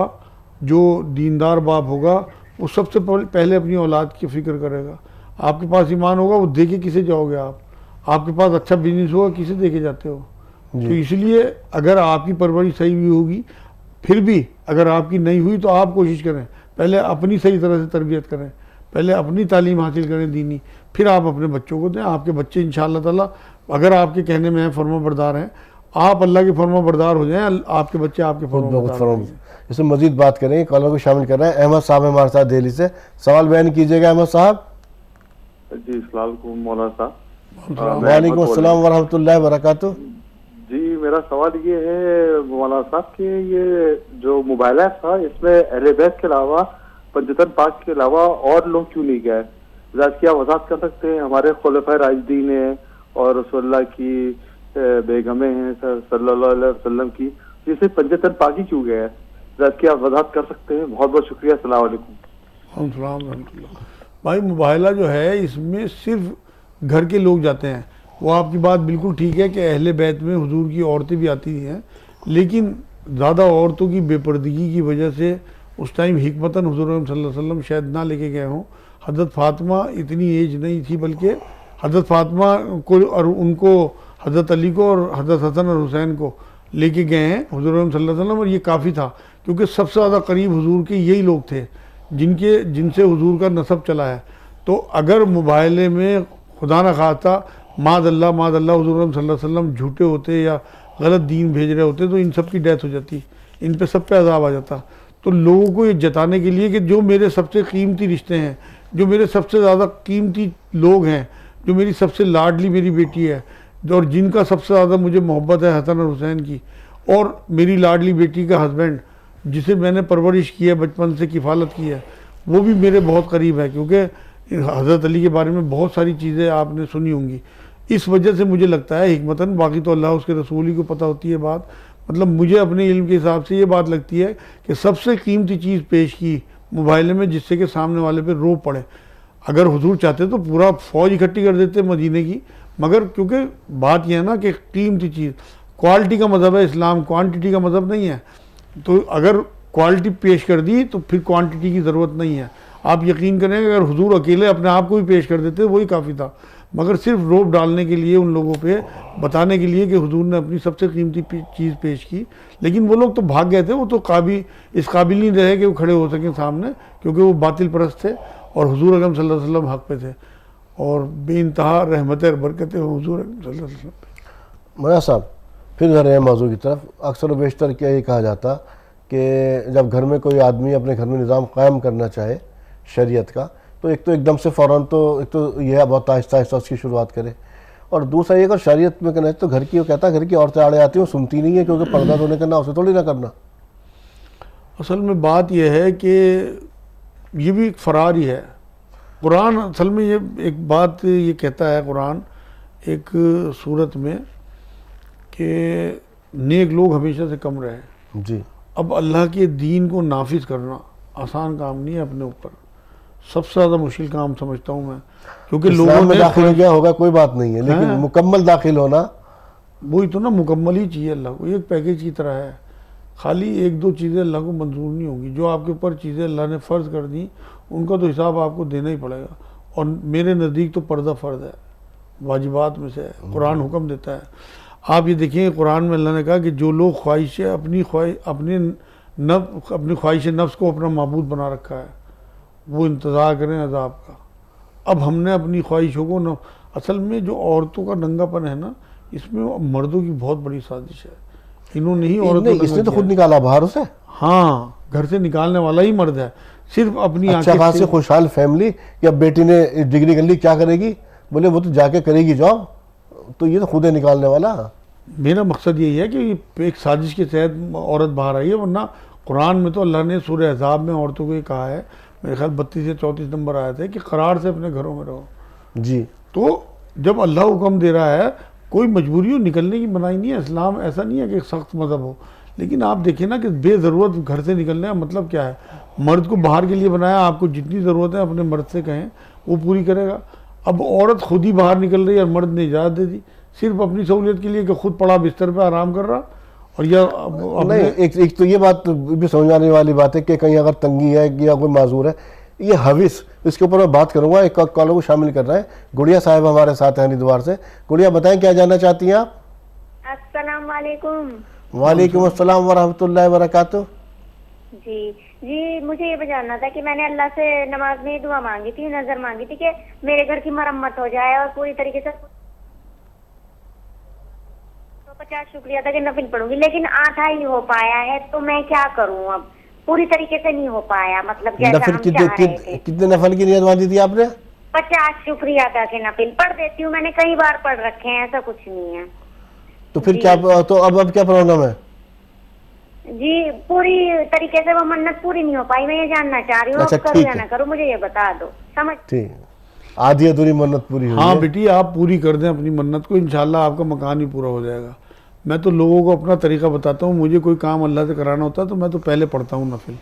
जो दीनदार बाप होगा, वो सबसे पहले अपनी औलाद की फिक्र करेगा। आपके पास ईमान होगा, वो देके किसे जाओगे आप? आपके पास अच्छा बिजनेस होगा, किसे देके जाते हो? तो इसलिए अगर आपकी परवरिश सही भी होगी, फिर भी अगर आपकी नहीं हुई तो आप कोशिश करें पहले अपनी सही तरह से तरबियत करें, पहले अपनी तालीम हासिल करें दीनी, फिर आप अपने बच्चों को दें। आपके बच्चे इंशाअल्लाह ताला अगर आपके कहने में फरमा बरदार हैं, आप अल्लाह के फरमा बरदार हो जाएं, आपके बच्चे आपके फरमा बरदार। इसमें मजीद बात करेंगे, कॉलर को शामिल कर रहे हैं। अहमद साहब हमारे साथ दिल्ली से, सवाल बयान कीजिएगा अहमद साहब। जी अस्सलाम वालेकुम मौलाना साहब। वालेकुम अस्सलाम वरहमतुल्लाहि वबरकातुहू। जी मेरा सवाल ये है मौलाना साहब कि ये जो मोबाइल ऐप था, इसमें अहले बैत के अलावा, पंजतन पाक के अलावा और लोग क्यों नहीं गए? क्या वजाहत कर सकते हैं? हमारे खुलफाए राशिदीन हैं और रसूलुल्लाह की बेगमें हैं सल्लल्लाहु अलैहि वसल्लम की, जिसे पंजतन पाक ही क्यों गए? क्या आप वजाहत कर सकते हैं? बहुत बहुत शुक्रिया। अस्सलाम वालेकुम। भाई मुबाहिला जो है इसमें सिर्फ घर के लोग जाते हैं। वो आपकी बात बिल्कुल ठीक है कि अहले बैत में हुजूर की औरतें भी आती हैं, लेकिन ज़्यादा औरतों की बेपर्दगी की वजह से उस टाइम हिकमतन हुजूर सल्लल्लाहु अलैहि वसल्लम शायद ना लेके गए हों। हज़रत फ़ातिमा इतनी एज नहीं थी, बल्कि हज़रत फ़ातिमा को और उनको हज़रत अली को और हज़रत हसन और हुसैन को लेके गए हैं हुजूर सल्लल्लाहु अलैहि वसल्लम, और ये काफ़ी था क्योंकि सबसे ज़्यादा करीब हुजूर के यही लोग थे जिनसे हुजूर का नसब चला है। तो अगर मुबाहले में खुदा न खास्ता मादल्ला हुजूर सल्लल्लाहु अलैहि वसल्लम झूठे होते या गलत दीन भेज रहे होते तो इन सब की डेथ हो जाती, इन पे सब पे अजाब आ जाता। तो लोगों को ये जताने के लिए कि जो मेरे सबसे कीमती रिश्ते हैं, जो मेरे सबसे ज़्यादा कीमती लोग हैं, जो मेरी सबसे लाडली मेरी बेटी है और जिनका सबसे ज़्यादा मुझे मोहब्बत है हसन और हुसैन की, और मेरी लाडली बेटी का हस्बैंड जिसे मैंने परवरिश की है, बचपन से किफ़ालत की है, वो भी मेरे बहुत करीब है, क्योंकि हज़रत अली के बारे में बहुत सारी चीज़ें आपने सुनी होंगी। इस वजह से मुझे लगता है हिकमतन, बाकी तो अल्लाह उसके रसूल ही को पता होती है बात, मतलब मुझे अपने इल्म के हिसाब से ये बात लगती है कि सबसे कीमती चीज़ पेश की मोबाइल में, जिससे कि सामने वाले पे रो पड़े। अगर हुजूर चाहते तो पूरा फ़ौज इकट्ठी कर देते मदीने की, मगर क्योंकि बात यह है ना कि कीमती चीज़, क्वालिटी का मज़हब है इस्लाम, क्वांटिटी का मज़हब नहीं है। तो अगर क्वालिटी पेश कर दी तो फिर क्वांटिटी की ज़रूरत नहीं है। आप यकीन करें अगर हुजूर अकेले अपने आप को भी पेश कर देते वही काफ़ी था, मगर सिर्फ रोब डालने के लिए, उन लोगों पे बताने के लिए कि हुजूर ने अपनी सबसे कीमती चीज़ पेश की। लेकिन वो लोग तो भाग गए थे, वो तो इस काबिल नहीं रहे कि वो खड़े हो सकें सामने, क्योंकि वो बातिल परस्त थे और हुजूर अकरम सल्लल्लाहु अलैहि वसल्लम हक़ पे थे, और बेइंतहा रहमत और बरकतें हुजूर अकरम सल्लल्लाहु अलैहि वसल्लम। मौलाना साहब फिर घर है मौजू की तरफ, अक्सर व बेशतर क्या ये कहा जाता कि जब घर में कोई आदमी अपने घर में निज़ाम कायम करना चाहे शरीयत का, तो एक तो एकदम से फ़ौरन तो एक तो यह बहुत आहिस्ता आहिस्ता उसकी शुरुआत करे, और दूसरा ये अगर शरीयत में करना है तो घर की, वो कहता है घर की औरतें आड़े आती हैं, वो सुनती नहीं है, क्योंकि पर्दा तो नहीं करना, उसे थोड़ी ना करना। असल में बात यह है कि ये भी एक फ़रार ही है। कुरान असल में ये एक बात ये कहता है कुरान एक सूरत में कि नेक लोग हमेशा से कम रहे जी। अब अल्लाह के दीन को नाफिज करना आसान काम नहीं है अपने ऊपर, सबसे ज़्यादा मुश्किल काम समझता हूँ मैं, क्योंकि लोगों में दाखिल हो गया होगा कोई बात नहीं है, लेकिन मुकम्मल दाखिल होना वही तो ना, मुकम्मल ही चाहिए अल्लाह को, एक पैकेज की तरह है खाली एक दो चीज़ें अल्लाह को मंजूर नहीं होंगी। जो आपके ऊपर चीज़ें अल्लाह ने फ़र्ज़ कर दी उनका तो हिसाब आपको देना ही पड़ेगा। और मेरे नज़दीक तो पर्दा फ़र्ज़ है, वाजिबात में से है, कुरान हुक्म देता है। आप ये देखिए कुरान में अल्लाह ने कहा कि जो लोग अपनी ख्वाहिश नफ्स को अपना माबूद बना रखा है वो इंतज़ार करें अज़ाब का। अब हमने अपनी ख्वाहिशों को न, असल में जो औरतों का नंगापन है ना, इसमें मर्दों की बहुत बड़ी साजिश है। इन्होंने ही औरतों इसने तो खुद निकाला बाहर उसे। हाँ, घर से निकालने वाला ही मर्द है, सिर्फ अपनी अच्छा खासी खुशहाल फैमिली, या बेटी ने डिग्री कर ली क्या करेगी, बोले वो तो जाके करेगी जॉब, तो ये तो खुद है निकालने वाला। मेरा मकसद यही है कि एक साजिश के तहत औरत बाहर आई है, वरना कुरान में तो अल्लाह ने सूरह अहज़ाब में औरतों को ये कहा है, मेरे ख्याल 32 से 34 नंबर आया था कि करार से अपने घरों में रहो जी। तो जब अल्लाह हुक्म दे रहा है, कोई मजबूरी हो निकलने की मनाही नहीं है। इस्लाम ऐसा नहीं है कि सख्त मज़हब हो, लेकिन आप देखिए ना कि बेज़रूरत घर से निकलने का मतलब क्या है। मर्द को बाहर के लिए बनाया, आपको जितनी ज़रूरत है अपने मर्द से कहें वो पूरी करेगा। अब औरत खुद ही बाहर निकल रही है और मर्द ने इजाज़त दे दी सिर्फ अपनी सहूलियत के लिए कि खुद पड़ा बिस्तर पे आराम कर रहा। और यह नहीं, एक तो ये बात भी समझ आने वाली बात है कि कहीं अगर तंगी है या कोई माजूर है, ये हविस, इसके ऊपर मैं बात करूंगा। एक कॉलर को शामिल कर रहे हैं, गुड़िया साहब हमारे साथ हैं हरिद्वार से। गुड़िया बताएं क्या जानना चाहती हैं आप? अस्सलाम वालेकुम। वालेकुम अस्सलाम व रहमतुल्लाहि व बरकातुहू। जी, मुझे ये जानना था कि मैंने अल्लाह से नमाज में दुआ मांगी थी, नजर मांगी थी कि मेरे घर की मरम्मत हो जाए और पूरी तरीके से, तो 50 शुक्रिया था कि नफिल पढ़ूंगी, लेकिन आधा ही हो पाया है, तो मैं क्या करूं? अब पूरी तरीके से नहीं हो पाया, मतलब जैसा हम चाह रहे थे। कितने नफल की नियत बांधी थी आपने? 50 शुक्रिया था कि नफिल पढ़ देती हूँ, मैंने कई बार पढ़ रखे हैं, ऐसा कुछ नहीं है। तो फिर क्या, तो अब क्या प्रॉब्लम है? जी, पूरी तरीके से वो मन्नत पूरी नहीं हो पाई, मैं ये जानना चाह रही हूँ। अच्छा, करूँ या ना करूँ मुझे ये बता दो, समझ। ठीक, आधी अधूरी मन्नत पूरी हुई। हाँ बेटी, आप पूरी कर दें अपनी मन्नत को, इंशाल्लाह आपका मकान ही पूरा हो जाएगा। मैं तो लोगों को अपना तरीका बताता हूँ, मुझे कोई काम अल्लाह से कराना होता है तो मैं तो पहले पढ़ता हूँ नफिल,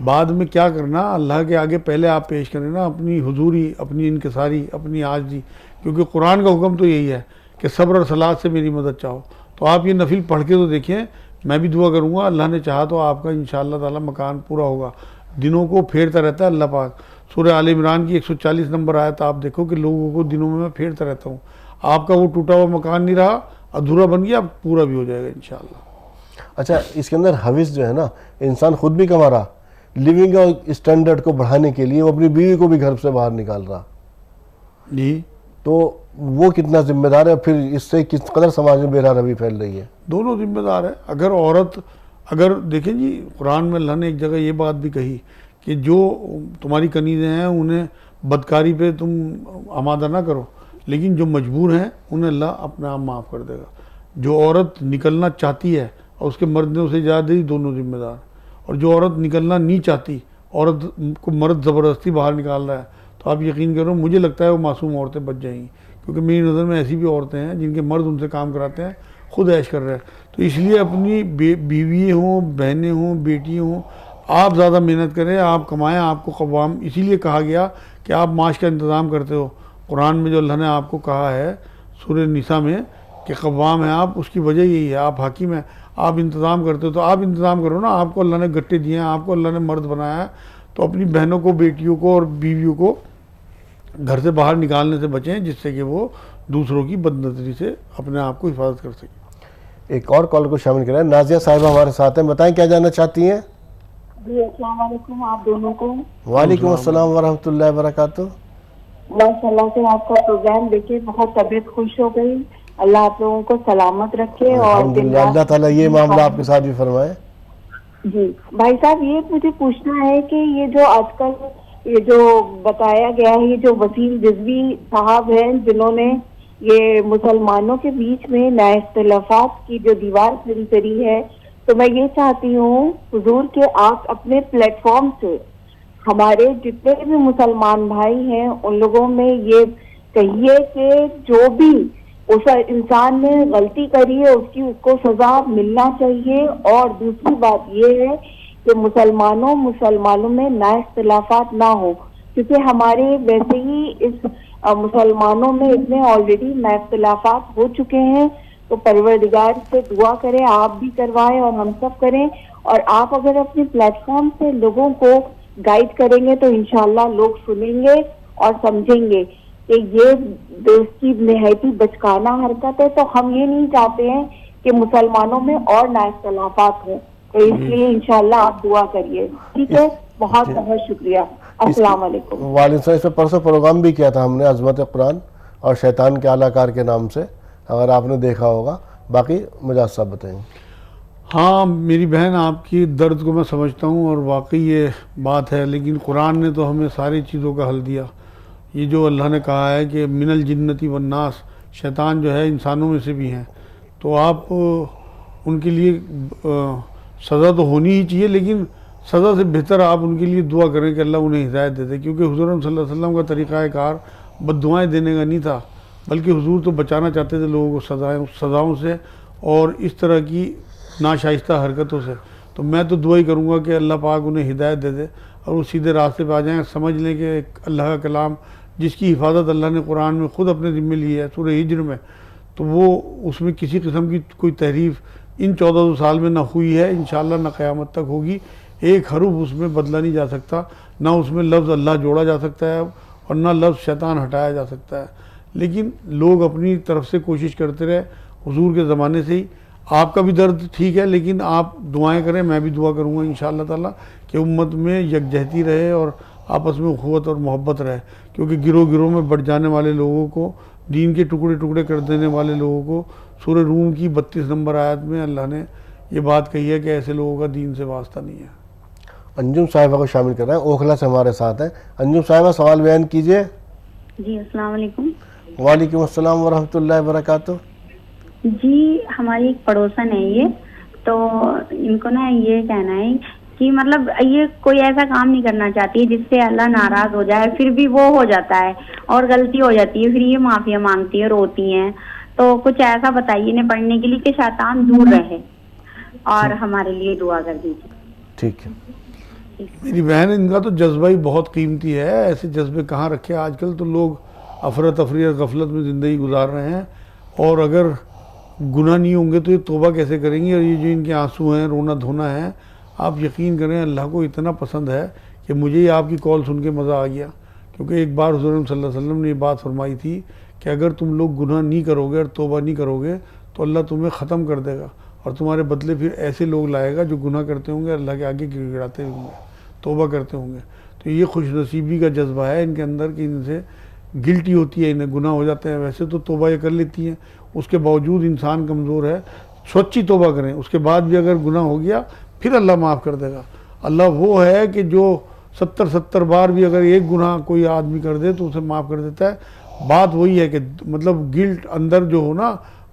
बाद में क्या करना अल्लाह के आगे पहले आप पेश करें ना अपनी हुजूरी, अपनी इनकिसारी, अपनी आजी, क्योंकि कुरान का हुक्म तो यही है कि सब्र और सलात से मेरी मदद चाहो। तो आप ये नफिल पढ़ के तो देखिए, मैं भी दुआ करूँगा, अल्लाह ने चाहा तो आपका इंशाअल्लाह ताला मकान पूरा होगा। दिनों को फेरता रहता है अल्लाह पाक। सूरह आल इमरान की 140 नंबर आयत आप देखो कि लोगों को दिनों में मैं फेरता रहता हूँ। आपका वो टूटा हुआ मकान नहीं रहा, अधूरा बन गया, अब पूरा भी हो जाएगा इंशाअल्लाह। अच्छा, इसके अंदर हविस जो है ना, इंसान खुद भी कमा रहा, लिविंग स्टैंडर्ड को बढ़ाने के लिए वो अपनी बीवी को भी घर से बाहर निकाल रहा जी, तो वो कितना जिम्मेदार है? फिर इससे किस कदर समाज में बेरारवी फैल रही है? दोनों जिम्मेदार है। अगर औरत, अगर देखें जी, कुरान में अल्लाह ने एक जगह ये बात भी कही कि जो तुम्हारी कनीज़ें हैं उन्हें बदकारी पे तुम आमादा ना करो, लेकिन जो मजबूर हैं उन्हें अल्लाह अपने आप माफ़ कर देगा। जो औरत निकलना चाहती है और उसके मर्द ने उसे इजाज़त दी, दोनों जिम्मेदार। और जो औरत निकलना नहीं चाहती, औरत को मर्द ज़बरदस्ती बाहर निकाल रहा है, तो आप यकीन करो मुझे लगता है वो मासूम औरतें बच जाएंगी, क्योंकि मेरी नज़र में ऐसी भी औरतें हैं जिनके मर्द उनसे काम कराते हैं, खुद ऐश कर रहे हैं। तो इसलिए अपनी बीवी हों, बहनें हों, बेटी हों, आप ज़्यादा मेहनत करें, आप कमाएं, आपको क़वाम इसीलिए कहा गया कि आप माश का इंतज़ाम करते हो। कुरान में जो अल्लाह ने आपको कहा है सूरह निसा में कि क़वाम है आप, उसकी वजह यही है, आप हाकिम हैं, आप इंतज़ाम करते हो। तो आप इंतज़ाम करो ना, आपको अल्लाह ने गट्टे दिए हैं, आपको अल्लाह ने मर्द बनाया है, तो अपनी बहनों को, बेटियों को और बीवियों को घर से बाहर निकालने से बचें, जिससे कि वो दूसरों की बदनज़री से अपने आप को हिफाजत कर सकें। एक और कॉल को शामिल करें, नाजिया साहिबा हमारे साथ हैं, बताएं क्या जानना चाहती हैं? जी, अस्सलाम वालेकुम आप दोनों को। वालेकुम अस्सलाम व रहमतुल्लाहि व बरकातुहू। माशाल्लाह से आपका प्रोग्राम देखे बहुत तबीयत खुश हो गई। अल्लाह आप लोगों को सलामत रखे और अल्लाह ताला ये मामला आपके साथ भी फरमाए। जी भाई साहब, ये मुझे पूछना है कि ये जो आजकल ये जो बताया गया है, ये जो वसीम रिजवी साहब हैं जिन्होंने ये मुसलमानों के बीच में नाइख्तिलाफात की जो दीवार खड़ी करी है, तो मैं ये चाहती हूँ हुजूर के आप अपने प्लेटफॉर्म से हमारे जितने भी मुसलमान भाई हैं उन लोगों में ये कहिए कि जो भी उस इंसान ने गलती करी है उसकी उसको सजा मिलना चाहिए। और दूसरी बात ये है कि मुसलमानों में नाइख्तिलाफात ना हो, क्योंकि हमारे वैसे ही इस मुसलमानों में इतने ऑलरेडी नाइख्तिलाफात हो चुके हैं। तो परवरदिगार से दुआ करें, आप भी करवाएं और हम सब करें। और आप अगर अपने प्लेटफॉर्म से लोगों को गाइड करेंगे तो इंशाल्लाह लोग सुनेंगे और समझेंगे कि ये देश की निहायती बचकाना हरकत है। तो हम ये नहीं चाहते हैं कि मुसलमानों में और नाइख्तलाफात हों, तो इसलिए इंशाल्लाह आप दुआ करिए। ठीक है, बहुत बहुत शुक्रिया। अस्सलाम वालेकुम। वालेकुम। इस पर परसों प्रोग्राम भी किया था हमने, अजमत कुरान और शैतान के आलाकार के नाम से, अगर आपने देखा होगा। बाकी मिजाज साहब बताएंगे। हाँ मेरी बहन, आपकी दर्द को मैं समझता हूँ और वाकई ये बात है, लेकिन कुरान ने तो हमें सारी चीज़ों का हल दिया। ये जो अल्लाह ने कहा है कि मिनल जिन्नती वन्नास, शैतान जो है इंसानों में से भी हैं, तो आप उनके लिए सज़ा तो होनी ही चाहिए, लेकिन सज़ा से बेहतर आप उनके लिए दुआ करें कि अल्लाह उन्हें हिदायत दे दे। क्योंकि हुज़ूर सल्लल्लाहु अलैहि वसल्लम का तरीक़ाकार बद्दुआएँ देने का नहीं था, बल्कि हुज़ूर तो बचाना चाहते थे लोगों को सज़ाओं से और इस तरह की नाशाइस्ता हरकतों से। तो मैं तो दुआ ही करूँगा कि अल्लाह पाक उन्हें हिदायत दे दे और वो सीधे रास्ते पे आ जाएँ, समझ लें कि अल्लाह का कलाम जिसकी हिफाजत अल्लाह ने कुरान में ख़ुद अपने ज़िम्मे ली है सूरह हिज्र में, तो वो उसमें किसी किस्म की कोई तहरीफ इन 1400 साल में ना हुई है, इंशाअल्लाह ना क़यामत तक होगी। एक हरूफ उसमें बदला नहीं जा सकता, ना उसमें लफ्ज़ अल्लाह जोड़ा जा सकता है और ना लफ्ज़ शैतान हटाया जा सकता है। लेकिन लोग अपनी तरफ से कोशिश करते रहे, हुजूर के ज़माने से ही। आपका भी दर्द ठीक है, लेकिन आप दुआएं करें, मैं भी दुआ करूँगा इंशाअल्लाह ताला कि उम्मत में यकजहती रहे और आपस में उख़्वत और मोहब्बत रहे। क्योंकि गिरोह गिरोह में बढ़ जाने वाले लोगों को, दीन के टुकड़े टुकड़े कर देने वाले लोगों को सूरह रूम की 32 नंबर आयत में अल्लाह ने ये बात कही है कि ऐसे लोगों का दीन से वास्ता नहीं है। अंजुम साहिबा को शामिल कर रहे हैं, ओखला से हमारे साथ हैं। अंजुम साहिबा, सवाल बयान कीजिए। जी अस्सलाम वालेकुम। वालेकुम अस्सलाम वरहमतुल्लाहि वबरकातुहू। जी हमारी एक पड़ोसन है ये, तो इनको ना ये कहना है कि मतलब ये कोई ऐसा काम नहीं करना चाहती है जिससे अल्लाह नाराज हो जाए, फिर भी वो हो जाता है और गलती हो जाती है, फिर ये माफिया मांगती है, रोती हैं। तो कुछ ऐसा बताइए इन्हें पढ़ने के लिए कि शैतान दूर रहे और हमारे लिए दुआ कर दीजिए। ठीक है मेरी बहन, इनका तो जज्बा ही बहुत कीमती है। ऐसे जज्बे कहाँ रखे, आजकल तो लोग अफरा तफरी और गफलत में ज़िंदगी गुजार रहे हैं, और अगर गुनाह नहीं होंगे तो ये तौबा कैसे करेंगे। और ये जो इनके आंसू हैं, रोना धोना है, आप यकीन करें अल्लाह को इतना पसंद है कि मुझे ही आपकी कॉल सुन के मज़ा आ गया। क्योंकि एक बार हुज़ूर सल्लल्लाहु अलैहि वसल्लम ने ये बात फरमाई थी कि अगर तुम लोग गुनाह नहीं करोगे और तौबा नहीं करोगे तो अल्लाह तुम्हें ख़त्म कर देगा और तुम्हारे बदले फिर ऐसे लोग लाएगा जो गुनाह करते होंगे, अल्लाह के आगे गिड़गिड़ाते होंगे, तौबा करते होंगे। तो ये खुशनसीबी का जज्बा है इनके अंदर कि इनसे गिल्टी होती है, इन्हें गुनाह हो जाते हैं। वैसे तो तौबा ये कर लेती हैं, उसके बावजूद इंसान कमज़ोर है। सच्ची तौबा करें, उसके बाद भी अगर गुनाह हो गया फिर अल्लाह माफ़ कर देगा। अल्लाह वो है कि जो 70 बार भी अगर एक गुनाह कोई आदमी कर दे तो उसे माफ़ कर देता है। बात वही है कि मतलब गिल्ट अंदर जो हो ना,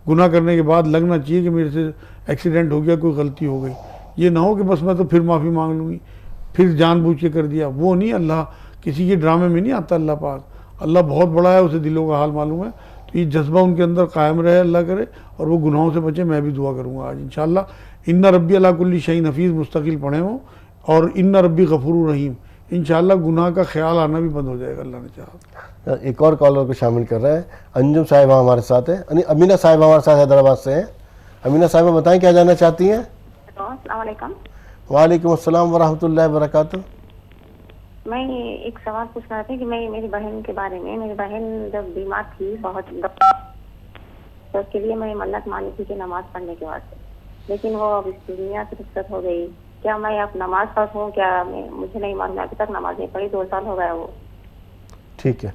गुनाह करने के बाद लगना चाहिए कि मेरे से एक्सीडेंट हो गया, कोई गलती हो गई। ये ना हो कि बस मैं तो फिर माफ़ी मांग लूँगी, फिर जानबूझ के कर दिया। वो नहीं, अल्लाह किसी के ड्रामे में नहीं आता। अल्लाह पाक, अल्लाह बहुत बड़ा है, उसे दिलों का हाल मालूम है। तो ये जज्बा उनके अंदर कायम रहे, अल्लाह करे, और वो गुनाहों से बचे। मैं भी दुआ करूँगा आज इंशाअल्लाह। इन्ना रब्बी अला कुल्ली शैइन हफीज़ मुस्तकिल पढ़े हो, और इन्ना रब्बी गफूरुर रहीम। इंशाअल्लाह गुनाह का ख्याल आना भी बंद हो जाएगा, अल्लाह ने चाहा। एक और कॉलर को शामिल कर रहे हैं, अंजुम साहिबा हमारे साथ है, अमीना साहिबा हमारे साथ हैदराबाद से हैं। अमीना साहिबा बताएं क्या जानना चाहती हैं। अस्सलाम वालेकुम। वालेकुम अस्सलाम वरहमतुल्लाहि वबरकातुहू। मैं एक सवाल पूछना थी कि मैं मेरी बहन के बारे में, मेरी बहन जब बीमार थी बहुत, तो उसके लिए मैं मन्नत मानी थी कि नमाज पढ़ने के वास्ते, लेकिन वो अब इस दुनिया से रुखसत हो गई। क्या मैं अब नमाज पढ़ूं? क्या मैं, मुझे नहीं मालूम, अभी तक नमाज नहीं पढ़ी, 2 साल हो गया वो। ठीक है,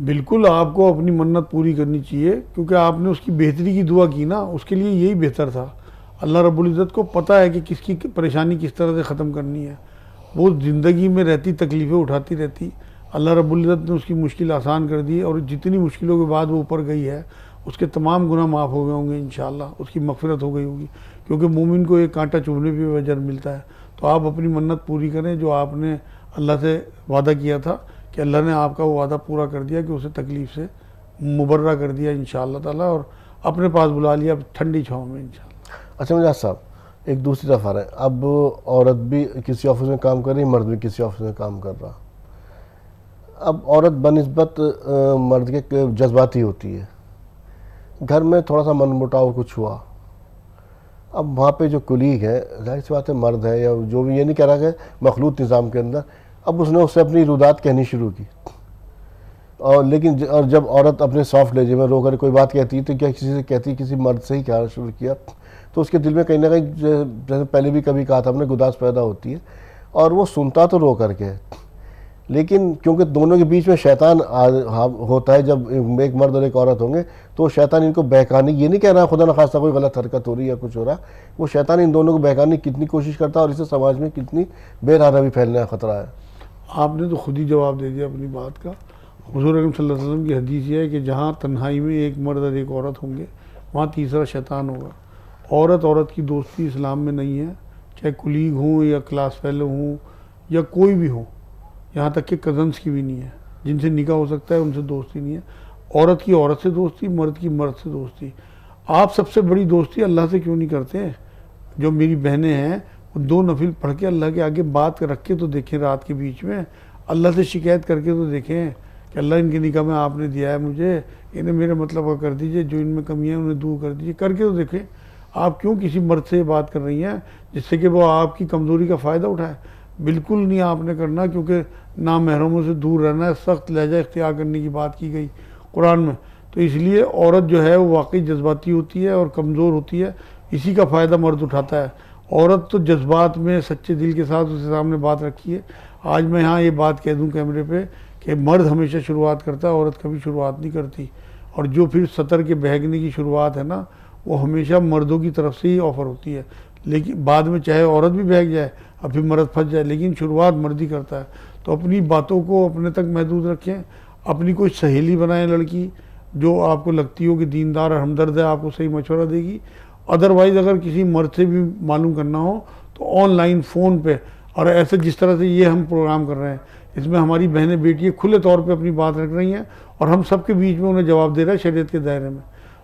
बिल्कुल आपको अपनी मन्नत पूरी करनी चाहिए, क्योंकि आपने उसकी बेहतरी की दुआ की ना, उसके लिए यही बेहतर था। अल्लाह रब्बुल इज़्ज़त को पता है कि किसकी परेशानी किस तरह से ख़त्म करनी है। वो ज़िंदगी में रहती तकलीफ़ें उठाती रहती, अल्लाह रब्बुल इज़्ज़त ने उसकी मुश्किल आसान कर दी, और जितनी मुश्किलों के बाद वो ऊपर गई है उसके तमाम गुनाह माफ़ हो गए होंगे इंशाअल्लाह, उसकी मग़फ़िरत हो गई होगी। क्योंकि मोमिन को एक कांटा चुभने पे भी अजर मिलता है। तो आप अपनी मन्नत पूरी करें, जो आपने अल्लाह से वादा किया था, कि अल्लाह ने आपका वो वादा पूरा कर दिया कि उसे तकलीफ़ से मुबर्रा कर दिया इंशाअल्लाह ताला, और अपने पास बुला लिया ठंडी छाँव में इंशाअल्लाह। अच्छा मिजाज साहब, एक दूसरी तरफ आ रहा है, अब औरत भी किसी ऑफिस में काम कर रही, मर्द भी किसी ऑफिस में काम कर रहा। अब औरत बनिस्बत मर्द के जज्बाती होती है, घर में थोड़ा सा मनमुटाव कुछ हुआ। अब वहाँ पे जो कुलीग है, जाहिर सी बात है मर्द है या जो भी, ये नहीं कह रहा कि मखलूत निज़ाम के अंदर, अब उसने उससे अपनी रुदात कहनी शुरू की। और लेकिन और जब औरत अपने सॉफ्ट लहजे में रो कर कोई बात कहती है तो क्या किसी से कहती, किसी मर्द से ही कहना शुरू किया, तो उसके दिल में कहीं ना कहीं, जैसे पहले भी कभी कहा था हमने, गुदास पैदा होती है। और वो सुनता तो रो करके, लेकिन क्योंकि दोनों के बीच में शैतान होता है, जब एक मर्द और एक औरत होंगे तो शैतान इनको बहकाने, ये नहीं कह रहा खुदा न खास्ता कोई गलत हरकत हो रही है या कुछ हो रहा, वो शैतान इन दोनों को बहकाने की कितनी कोशिश करता है और इससे समाज में कितनी बेरहमी फैलने का खतरा है। आपने तो खुद ही जवाब दे दिया अपनी बात का। हुज़ूर अकरम सल्लल्लाहु अलैहि वसल्लम की हदीस ये है कि जहाँ तन्हाई में एक मर्द और एक औरत होंगे वहाँ तीसरा शैतान होगा। औरत की दोस्ती इस्लाम में नहीं है, चाहे कुलीग हों या क्लास फेलो हों या कोई भी हो, यहाँ तक कि कज़न्स की भी नहीं है, जिनसे निकाह हो सकता है उनसे दोस्ती नहीं है। औरत की औरत से दोस्ती, मर्द की मर्द से दोस्ती। आप सबसे बड़ी दोस्ती अल्लाह से क्यों नहीं करते हैं? जो मेरी बहनें हैं वो 2 नफिल पढ़ के अल्लाह के आगे बात रख के तो देखें, रात के बीच में अल्लाह से शिकायत करके तो देखें कि अल्लाह इनके निकाह में आपने दिया है मुझे, इन्हें मेरे मतलब का कर दीजिए, जो इनमें कमियाँ उन्हें दूर कर दीजिए, करके तो देखें। आप क्यों किसी मर्द से बात कर रही हैं जिससे कि वो आपकी कमज़ोरी का फ़ायदा उठाए? बिल्कुल नहीं आपने करना, क्योंकि नामहरमों से दूर रहना है, सख्त लहजा इख्तियार करने की बात की गई कुरान में। तो इसलिए औरत जो है वो वाकई जज्बाती होती है और कमज़ोर होती है, इसी का फ़ायदा मर्द उठाता है। औरत तो जज्बात में सच्चे दिल के साथ उसके सामने बात रखी है। आज मैं यहाँ ये बात कह दूँ कैमरे पे कि मर्द हमेशा शुरुआत करता है, औरत कभी शुरुआत नहीं करती। और जो फिर सतर के बहकने की शुरुआत है ना, वो हमेशा मर्दों की तरफ से ही ऑफ़र होती है। लेकिन बाद में चाहे औरत भी बहक जाए और फिर मर्द फंस जाए, लेकिन शुरुआत मर्द ही करता है। तो अपनी बातों को अपने तक महदूद रखें। अपनी कोई सहेली बनाएं लड़की जो आपको लगती हो कि दीनदार और हमदर्द है, आपको सही मशवरा देगी। अदरवाइज़ अगर किसी मर्द से भी मालूम करना हो तो ऑनलाइन फ़ोन पे, और ऐसे जिस तरह से ये हम प्रोग्राम कर रहे हैं, इसमें हमारी बहनें बेटियाँ खुले तौर पे अपनी बात रख रही हैं और हम सबके बीच में उन्हें जवाब दे रहे हैं शरीयत के दायरे में।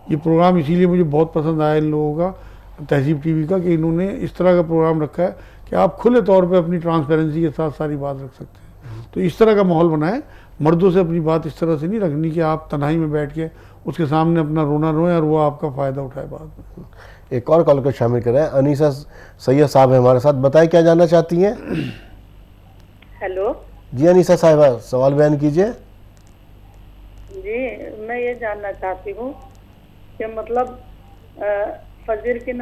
ये प्रोग्राम इसीलिए मुझे बहुत पसंद आया इन लोगों का, तहज़ीब टीवी का, कि इन्होंने इस तरह का प्रोग्राम रखा है कि आप खुले तौर पे अपनी ट्रांसपेरेंसी के साथ सारी बात रख सकते हैं। तो इस तरह का माहौल बनाएं। मर्दों से अपनी बात इस तरह से नहीं रखनी कि आप तन्हाई में बैठ के उसके सामने अपना रोना रोएं और वो आपका फ़ायदा उठाए बाद में। एक और कॉल को शामिल करें। अनीसा सैयद साहब है हमारे साथ, बताएं क्या जानना चाहती हैं? हेलो जी अनीसा साहिबा, सवाल बयान कीजिए। जी, मैं ये जानना चाहती हूँ कि मतलब फजर की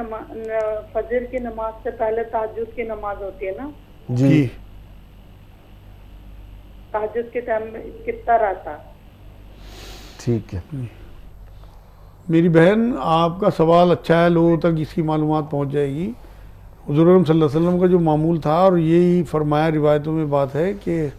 नमाज से पहले तहज्जुद की नमाज होती है ना जी, तहज्जुद के टाइम में कितना रहता? ठीक है मेरी बहन, आपका सवाल अच्छा है, लोगों तक इसकी मालूमात पहुँच जाएगी। हुज़ूर अकरम सल्लल्लाहु अलैहि वसल्लम का जो मामूल था, और यही फरमाया रिवायतों में बात है कि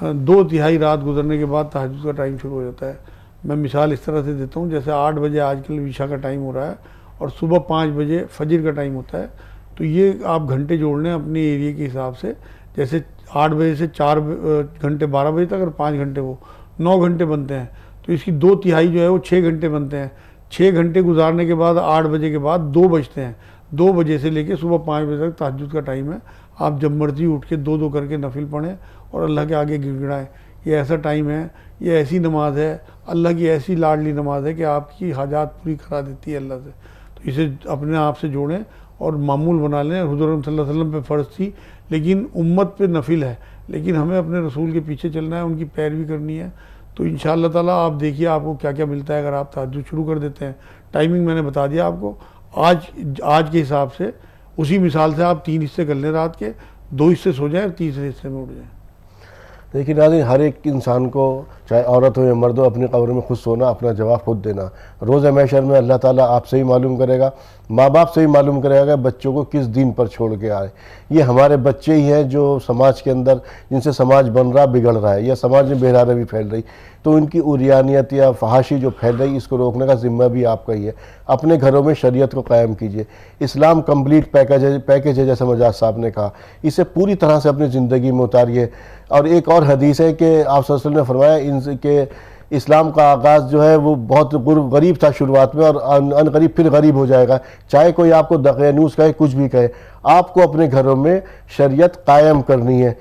2/3 रात गुजरने के बाद तहज्जुद का टाइम शुरू हो जाता है। मैं मिसाल इस तरह से देता हूँ, जैसे 8 बजे आजकल ईशा का टाइम हो रहा है और सुबह 5 बजे फजर का टाइम होता है। तो ये आप घंटे जोड़ लें अपने एरिया के हिसाब से, जैसे 8 बजे से 4 घंटे 12 बजे तक और 5 घंटे वो 9 घंटे बनते हैं। तो इसकी 2/3 जो है वो 6 घंटे बनते हैं। 6 घंटे गुजारने के बाद 8 बजे के बाद 2 बजते हैं। 2 बजे से लेके सुबह 5 बजे तक तहज्जुद का टाइम है। आप जब मर्जी उठ के 2-2 करके नफिल पढ़ें और अल्लाह के आगे गिड़गिड़ाएं। ये ऐसा टाइम है, ये ऐसी नमाज है, अल्लाह की ऐसी लाडली नमाज है कि आपकी हाजात पूरी करा देती है अल्लाह से। तो इसे अपने आप से जोड़ें और मामूल बना लें। हुज़ूर सल्लल्लाहु अलैहि वसल्लम पे फ़र्ज़ थी, लेकिन उम्मत पे नफिल है, लेकिन हमें अपने रसूल के पीछे चलना है, उनकी पैरवी करनी है। तो इंशाअल्लाह ताला आप देखिए आपको क्या क्या मिलता है अगर आप तहज्जुद शुरू कर देते हैं। टाइमिंग मैंने बता दिया आपको। आज के हिसाब से, उसी मिसाल से आप 3 हिस्से कर लें रात के, 2 हिस्से सो जाएँ और तीसरे हिस्से में उठ जाएँ। देखिए नाज़रीन, हर एक इंसान को, चाहे औरत हो या मर्द हो, अपनी कब्र में खुद सोना, अपना जवाब खुद देना। रोज़ महशर में अल्लाह ताला आपसे ही मालूम करेगा, माँ बाप से ही मालूम करेगा बच्चों को किस दीन पर छोड़ के आए। ये हमारे बच्चे ही हैं जो समाज के अंदर, जिनसे समाज बन रहा, बिगड़ रहा है, या समाज में बेरारवी फैल रही। तो इनकी उरियानियत या फहाशी जो फैल रही, इसको रोकने का ज़िम्मा भी आपका ही है। अपने घरों में शरीयत को कायम कीजिए। इस्लाम कंप्लीट पैकेज है, जैसे मजाज साहब ने कहा, इसे पूरी तरह से अपनी ज़िंदगी में उतारिए। और एक और हदीस है कि आप सल्लल्लाहु अलैहि वसल्लम ने फरमाया इनके इस्लाम का आगाज़ जो है वो बहुत गरीब था शुरुआत में, और अनगरीब फिर गरीब हो जाएगा। चाहे कोई आपको दक़यानूस कहे, कुछ भी कहे, आपको अपने घरों में शरीयत कायम करनी है।